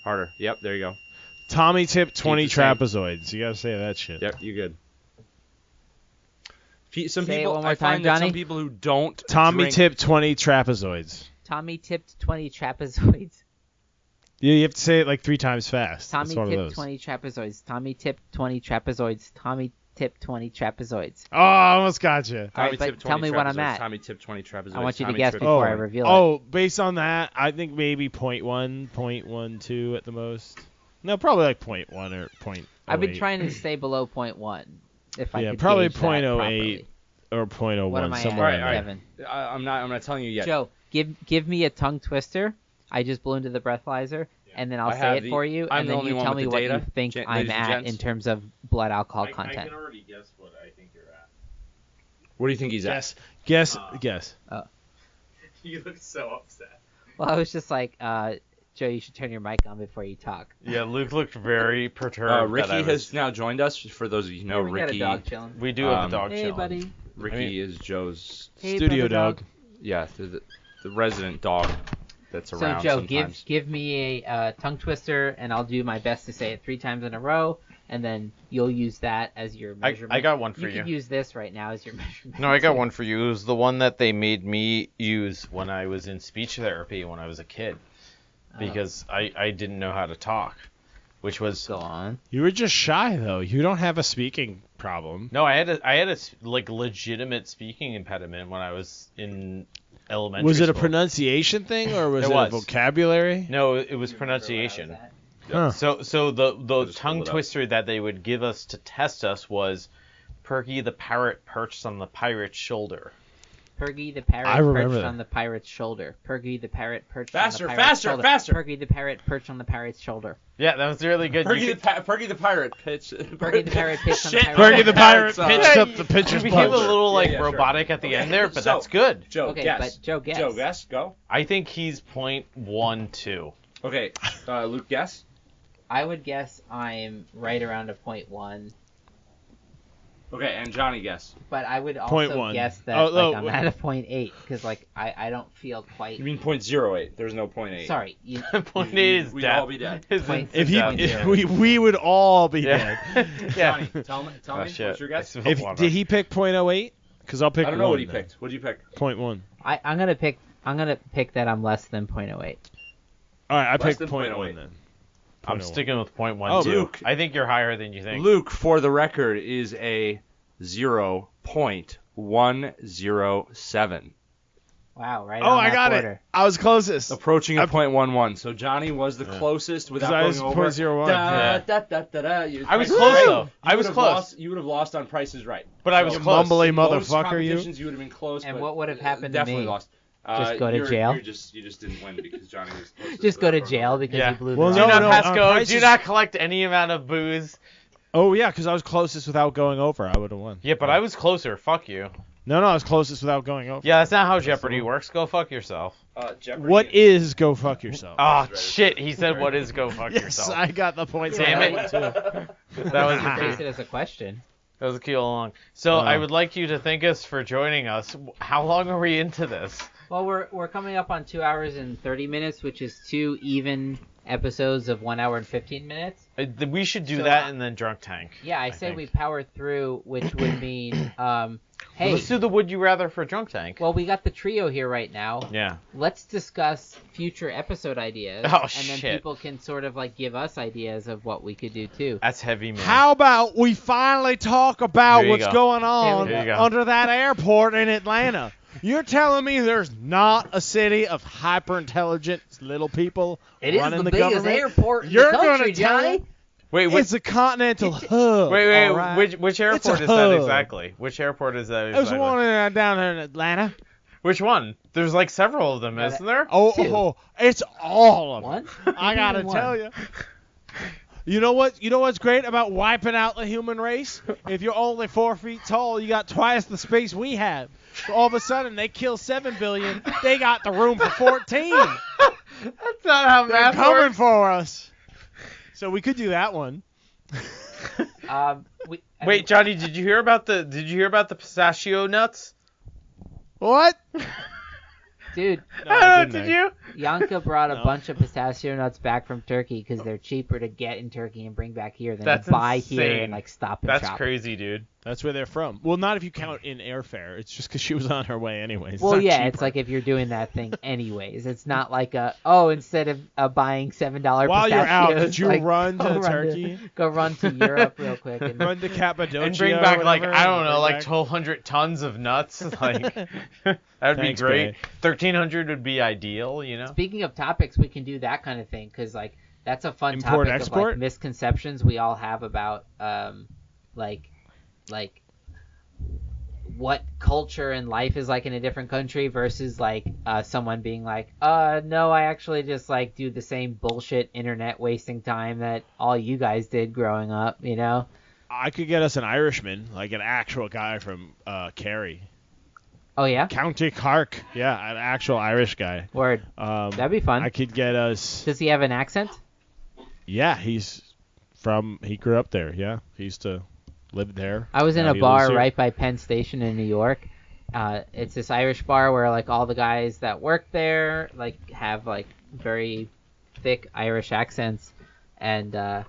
Harder. Yep, there you go. Tommy tipped 20 the same. trapezoids. You gotta say that shit. Yep, you're good. Some Say it people, one more I find time, that Johnny. some people who don't Tommy drink, tipped 20 trapezoids. Tommy tipped 20 trapezoids. You have to say it like 3 times fast. Tommy That's one of tipped those. 20 trapezoids. Tommy tipped 20 trapezoids. Tommy tipped 20 trapezoids. Oh, I almost got you. All right, Tommy but tipped tell 20 me what I'm trapezoids. at. Tommy tipped 20 trapezoids. I want you to Tommy guess tipped- before I reveal it. Oh, based on that, I think maybe 0.1, 0.12 at the most. No, probably like 0.1 or 0.08. I've been trying to stay below 0.1. If I Yeah, could probably gauge that 0.08 properly. or 0.01 What am I somewhere at, in there. Kevin? I'm not telling you yet. Joe, give me a tongue twister. I just blew into the breathalyzer, and then I'll I say have it for you, I'm and the then only you one tell with me the what data, you think I'm ladies and at gents. in terms of blood alcohol content. already guess what I think you're at. What do you think he's at? Guess. You look so upset. Well, I was just like, Joe, you should turn your mic on before you talk. Yeah, Luke looked very perturbed. Ricky has now joined us. For those of you who know, Hey, we got a Ricky. dog chilling. We do have a dog Hey, chilling. buddy. Ricky is Joe's Hey, Studio brother dog. yeah the resident dog that's So, around Joe, sometimes. give me a tongue twister, and I'll do my best to say it 3 times in a row, and then you'll use that as your measurement. I got one for You you. could use this right now as your measurement. No, I got one for you. It was the one that they made me use when I was in speech therapy when I was a kid. Because I didn't know how to talk. Which was... Go on. You were just shy though. You don't have a speaking problem. No, I had a like legitimate speaking impediment when I was in elementary Was it a school. pronunciation thing or was It it, was. a vocabulary? No, it was pronunciation. Huh. So the just tongue pulled it up. twister that they would give us to test us was Perky the parrot perched on the pirate's shoulder. Pergy the parrot I remember perched that. on the pirate's shoulder. Pergy the parrot perched Faster, on the pirate's faster, shoulder. faster. Pergy the parrot perched on the pirate's shoulder. Yeah, that was really good. Perky You the pirate pitch. Pergy the parrot pitched on the Shit. pirate's Perky the shoulder. pirate Sorry. pitched up the could- pitcher's you became a punch. little like Yeah, sure. robotic at the Okay, end there, but so- that's good. Joe, Okay, guess. but Joe, guess. Joe, guess. Go. I think he's 0.12. Okay, Luke, guess. I would guess I'm right around a 0.1, Okay, and Johnny, guess. but I would also 0.1. guess that Oh, like no, I'm wait. at a 0.8 because like I don't feel quite. You mean 0.08? There's no 0.8. Sorry. 0.8 is We'd death. all be dead. His Point- instant death. we would all be Yeah. dead. Yeah. Johnny, tell me Oh, shit. what's your guess? I If, spilled did he pick 0.08? Because I'll pick I don't know what he then. picked. What did you pick? 0.1. I'm gonna pick that I'm less than 0.08. All right, I Less picked than 0.1 then. I'm 0.01. sticking with 0.12. Oh, Luke. I think you're higher than you think. Luke, for the record, is a 0.107. Wow, right Oh, on I that got border. it. I was closest. Approcaching a I've- 0.11. So Johnny was the closest without 'Cause I going was over. 0.01. Da, da, da, da, da. You- I was Price is close, Right. though. You I was would have close. Lost, you would have lost on Price is Right. But I was So close. Mumbly in most motherfucker, you. competitions, you would have been close. And but what would have happened to definitely me? lost. Just go to jail. You just didn't win because Johnny was closest. Just go to jail because you blew the Do draw. not Pasco. prices- Do not collect any amount of booze. Oh yeah, because I was closest without going over. I would have won. Yeah, but I was closer. Fuck you. No, I was closest without going over. Yeah, that's not how Jeopardy works. Go fuck yourself. Jeopardy What is go fuck yourself? Oh shit! He said, "What is go fuck yes, yourself?" I got the point. Damn for it. that one, too. That was You phrased it as a question. That was a key all along. So I would like you to thank us for joining us. How long are we into this? Well, we're coming up on 2 hours and 30 minutes, which is 2 even episodes of 1 hour and 15 minutes. We should do So, that and then drunk tank. Yeah, I say think. we power through, which would mean, hey, Let's do the would you rather for drunk tank. well, we got the trio here right now. Yeah. Let's discuss future episode ideas. Oh, and then shit. people can sort of like give us ideas of what we could do too. That's heavy, man. How about we finally talk about There you what's go. going on There you go. under that airport in Atlanta? You're telling me there's not a city of hyper-intelligent little people It is running the the biggest government? airport in You're the country, gonna tell Johnny. me Wait, it's a continental hub. wait. all right? Which airport It's a is that hub. exactly? Which airport is that There's exactly? one down here in Atlanta. Which one? There's like several of them, isn't there? Oh, it's all of them. One? I gotta One. tell you. You know what? You know what's great about wiping out the human race? If you're only 4 feet tall, you got twice the space we have. So all of a sudden, they kill 7 billion. They got the room for 14. That's not how They're math coming works. for us. So we could do that one. I Wait, mean, Johnny, did you hear about the pistachio nuts? What? dude, No, I didn't, Did I- you? Yanka brought a No. bunch of pistachio nuts back from Turkey because they're cheaper to get in Turkey and bring back here than That's to buy here insane. and like stop and That's shop. crazy, dude. That's where they're from. Well, not if you count in airfare. It's just because she was on her way anyways. Well, It's not yeah, cheaper. it's like if you're doing that thing anyways. It's not like instead of buying $7 While you're out, pistachios, did you like, run to go run Turkey? Go run to Europe real quick. And, Run to Cappadocia And bring or back like whatever, I don't and know, bring like back- 1,200 tons of nuts. Like that'd be Thanks, great. babe. 1,300 would be ideal, you know. Speaking of topics, we can do that kind of thing because like that's a fun Import, topic of export? like misconceptions we all have about like what culture and life is like in a different country versus like someone being like, no, I actually just like do the same bullshit internet wasting time that all you guys did growing up, you know? I could get us an Irishman, like an actual guy from Kerry. Oh yeah, County Cork. Yeah, an actual Irish guy. word. That'd be fun. I could get us. Does he have an accent? Yeah, he grew up there. Yeah, he used to live there. I was in Now a he bar lives here. right by Penn Station in New York. It's this Irish bar where like all the guys that work there like have like very thick Irish accents, and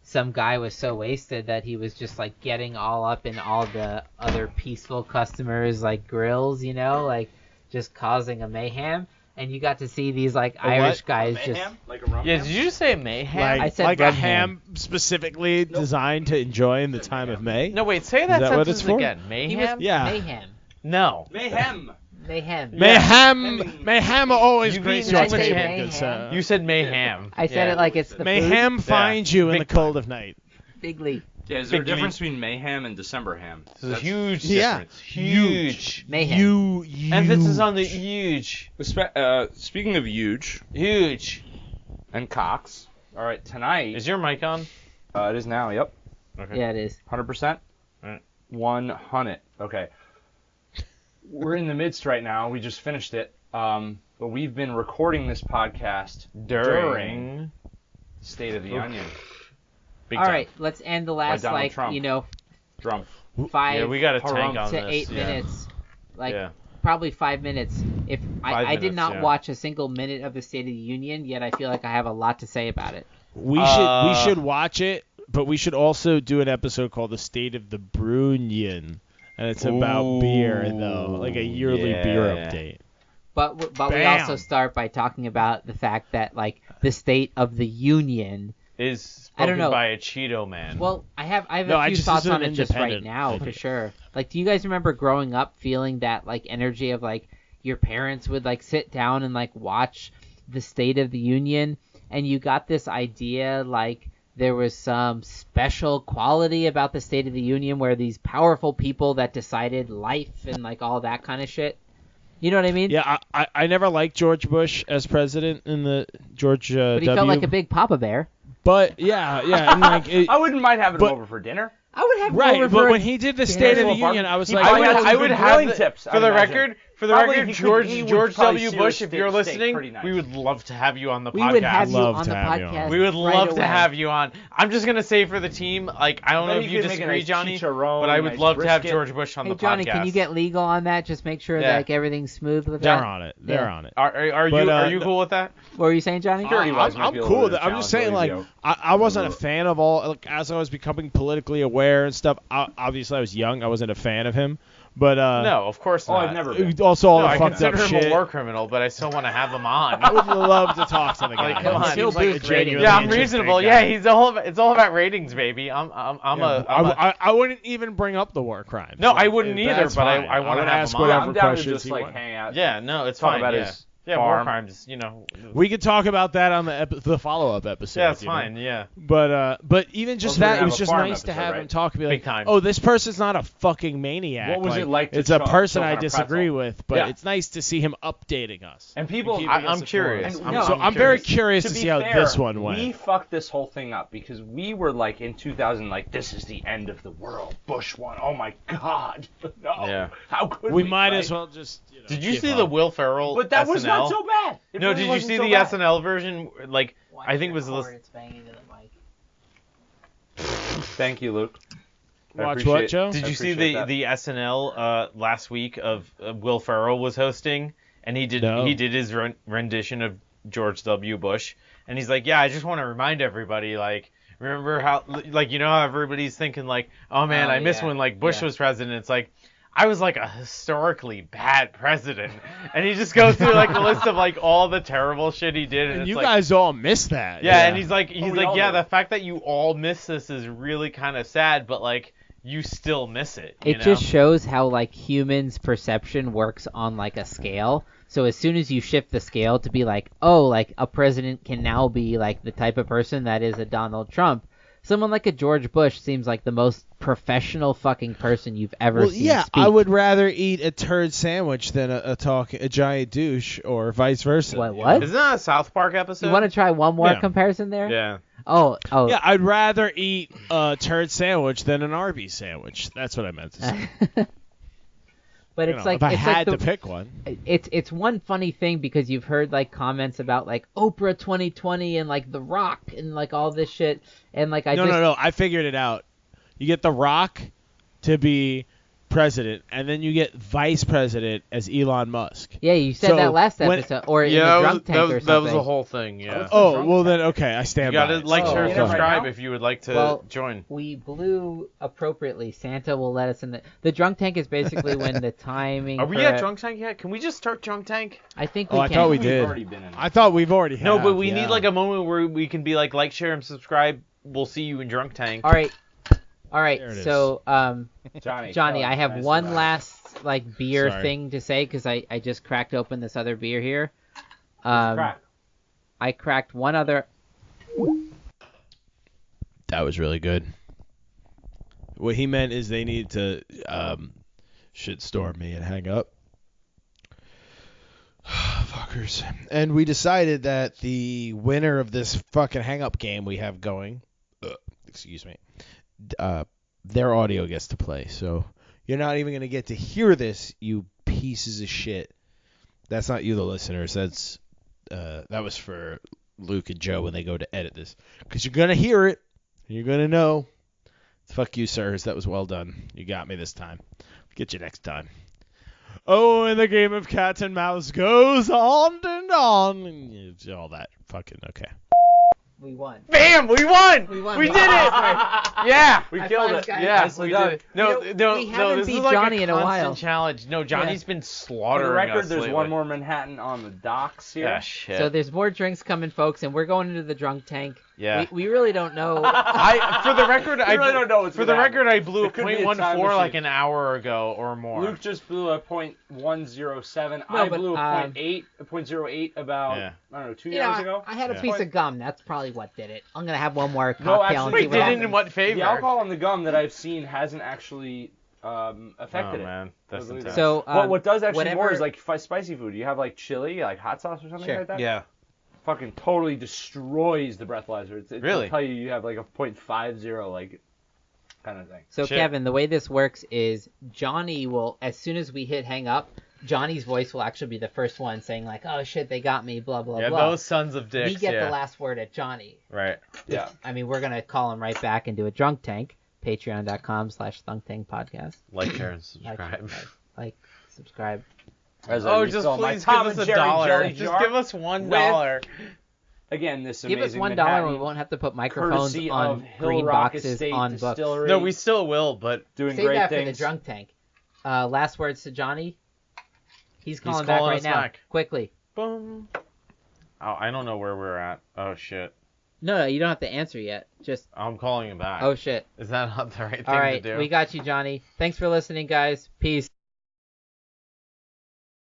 some guy was so wasted that he was just like getting all up in all the other peaceful customers like grills, you know, like just causing a mayhem. And you got to see these like Irish guys just. Like a rum Yeah, ham? did you just say mayhem? Like, I said like a red ham specifically designed to enjoy in the time of May. No, wait, say that, that what sentence it's for? again. He was Mayhem? Yeah. mayhem. No. Mayhem. Mayhem. Mayhem are always You great mean to I say table, mayhem? good sir. You said mayhem. I said Yeah. it like it's the Mayhem finds you in Big the cold of night. food. Big league. Yeah, is there a Big difference between mayhem and December ham? There's a huge Yeah. difference. Huge. Mayhem. You Emphasis on the huge. Speaking of huge Huge. and cocks. All right, tonight. Is your mic on? It is now. Yep. Okay. Yeah, it is. 100%. Alright. 100. Okay. We're in the midst right now. We just finished it. But we've been recording this podcast during State of the Onion. Big All time. right, let's end the last Donald like Trump. Drum. 5 Yeah, we got a tank Harum on to this. 8 yeah. minutes. Like Yeah. probably 5 minutes. If 5 I did minutes, not yeah. watch a single minute of the State of the Union, yet I feel like I have a lot to say about it. We should watch it, but we should also do an episode called The State of the Brewing, and it's about beer though, like a yearly beer yeah. update. But we Bam. also start by talking about the fact that like the State of the Union. Is I don't spoken know. by a Cheeto man. Well, I have No, a I few just- thoughts this is on an it just right independent. now for sure. Like, do you guys remember growing up feeling that like energy of like your parents would like sit down and like watch the State of the Union, and you got this idea like there was some special quality about the State of the Union where these powerful people that decided life and like all that kind of shit. You know what I mean? Yeah, I never liked George Bush as president in the George But he felt like a big Papa Bear. But yeah, and like I wouldn't mind having him over for dinner. I would have him right, over but for when he did the State of the Union, I was like, I would have tips. For the record, George W. Bush, if you're nice. listening, we would love to have you on the podcast. We would have you on the podcast. We would love right to have you on. I'm just gonna say for the team, like I don't know if you disagree, Johnny, but I would love to have George Bush on the podcast. Johnny, can you get legal on that? Just make sure that like everything's smooth with They're that. on it. They're on it. Are you cool with that? What were you saying, Johnny? I'm cool with it. I'm just saying, like, I wasn't a fan of all. Like, as I was becoming politically aware and stuff. Obviously, I was young. I wasn't a fan of him. But no, of course not. I've never been. Also, all the I fucked up consider him shit. a war criminal, but I still want to have him on. I would love to talk to the guy. Like, come on. He'll like a boost genuinely Yeah, I'm interesting reasonable. guy. Yeah, it's all about ratings, baby. I wouldn't even bring up the war crimes. No, I wouldn't either. That's But fine. I want to would have ask him on. whatever I'm down to questions just he like wants. hang out. Yeah, no, it's Talk fine. about yeah. his Yeah, war farm. crimes. You know. We could talk about that on the follow-up episode. Yeah, it's you know? fine. Yeah. But even just Well, we're that, it gonna was have a just farm nice to episode, have right? him talk and be Big like, time. oh, this person's not a fucking maniac. What was it like to It's a choke person on I a disagree pretzel? with, but Yeah. it's nice to see him updating us. And people, I'm curious. I'm very curious to be see how fair, this one went. We fucked this whole thing up because we were like in 2000, like this is the end of the world. Bush won. Oh my God. No. Yeah. How could We we? might right? as well just. Did you give see up. the Will Ferrell But that SNL? was not so bad. It No, really did you wasn't see so the bad. SNL version? Like, I think it was. It's banging into the mic. Thank you, Luke. I Watch appreciate- what, Joe? Did you see appreciate the that. SNL last week of Will Ferrell was hosting, and he did his rendition of George W. Bush, and he's like, yeah, I just want to remind everybody, like, remember how, like, you know how everybody's thinking like, oh man, I miss when like Bush was president. It's like, I was like a historically bad president, and he just goes through like a list of like all the terrible shit he did, and it's you like, guys all missed that. yeah, and he's like, we all yeah, do. the fact that you all miss this is really kind of sad, but like you still miss it. You It know? just shows how like humans' perception works on like a scale. So as soon as you shift the scale to be like, oh, like a president can now be like the type of person that is a Donald Trump, someone like a George Bush seems like the most professional fucking person you've ever seen yeah, speak. I would rather eat a turd sandwich than a giant douche, or vice versa. What? Isn't that a South Park episode? You want to try one more Yeah. comparison there? Yeah. Oh. Yeah, I'd rather eat a turd sandwich than an Arby's sandwich. That's what I meant to say. But You it's know, like if I it's had like to pick one. It's one funny thing because you've heard like comments about like Oprah 2020 and like The Rock and like all this shit and like No, I figured it out. You get The Rock to be president, and then you get vice president as Elon Musk. Yeah, you said So that last when- episode or in the drunk tank or something. that was the whole thing. Yeah. Oh, well then, okay, I stand You by gotta it. like, share, yeah. subscribe Right now? if you would like to join. We blew appropriately. Santa will let us in. The drunk tank is basically when the timing. Are we for at it- Drunk Tank yet? Can we just start Drunk Tank? I think Oh, we I can. thought we We've did. already been in I thought we've already No, have, but we yeah. need like a moment where we can be like, share, and subscribe. We'll see you in Drunk Tank. All right. There it is. So, Johnny, oh, I have nice one surprise. last like beer Sorry. thing to say because I just cracked open this other beer here. Crack. I cracked one other. That was really good. What he meant is they need to shitstorm me and hang up. Fuckers. And we decided that the winner of this fucking hang up game we have going, excuse me, their audio gets to play. So you're not even going to get to hear this, you pieces of shit. That's not you, the listeners. That's that was for Luke and Joe when they go to edit this. Because you're going to hear it. And you're going to know. Fuck you, sirs. That was well done. You got me this time. Get you next time. Oh, and the game of cat and mouse goes on and on. And it's all that. Fucking okay. We won. Bam! We won! We won. We did it! Yeah! We High killed fives, it. guys. Yeah, Nicely we done. did it. No, You know, we haven't this beat is like Johnny a in a constant while. challenge. No, Johnny's been For slaughtering the record, us there's lately. one more Manhattan on the docks here. Yeah, shit. So there's more drinks coming, folks, and we're going into the drunk tank. Yeah. We really don't know. For the record, I really don't know what's for the gonna record, I blew a It could be a .14 time like machine. an hour ago or more. Luke just blew a .107. No, I but, blew a .08 about, Yeah. I don't know, 2 You know, years ago. I had a Yeah. piece of gum. That's probably what did it. I'm gonna have one more No, cocktail actually, and see Wait, what did it happens. in what favor? The alcohol in the gum that I've seen hasn't actually affected Oh man, that's it. intense. So What does actually whatever, more is like spicy food. You have like chili, like hot sauce or something Sure. like that. Yeah. Fucking totally destroys the breathalyzer. It Really? will tell you have like a 0.50 like kind of thing. So Shit. Kevin, the way this works is Johnny will, as soon as we hit hang up, Johnny's voice will actually be the first one saying like, "Oh shit, they got me," blah blah Yeah, blah. those sons of dicks. We get yeah. the last word at Johnny. Right. Yeah. I mean, we're gonna call him right back and do a drunk tank. Patreon.com/Thunk Tank Podcast. Like, share, and subscribe. Like, subscribe. As I Oh, just refill my please Tom give us and a Jerry dollar. jelly Just jar give us $1. Again, this Give us amazing $1 and Manhattan, we won't have to put microphones courtesy on of green Hillrock boxes Estate on books. Distillery. No, we still will, but doing Save great that things. for the drunk tank. Last words to Johnny. He's calling He's back calling right us now. back. Quickly. boom. Oh, I don't know where we're at. Oh shit. No, you don't have to answer yet. Just, I'm calling him back. oh shit. Is that not the right thing All right, to do? we got you, Johnny. Thanks for listening, guys. Peace.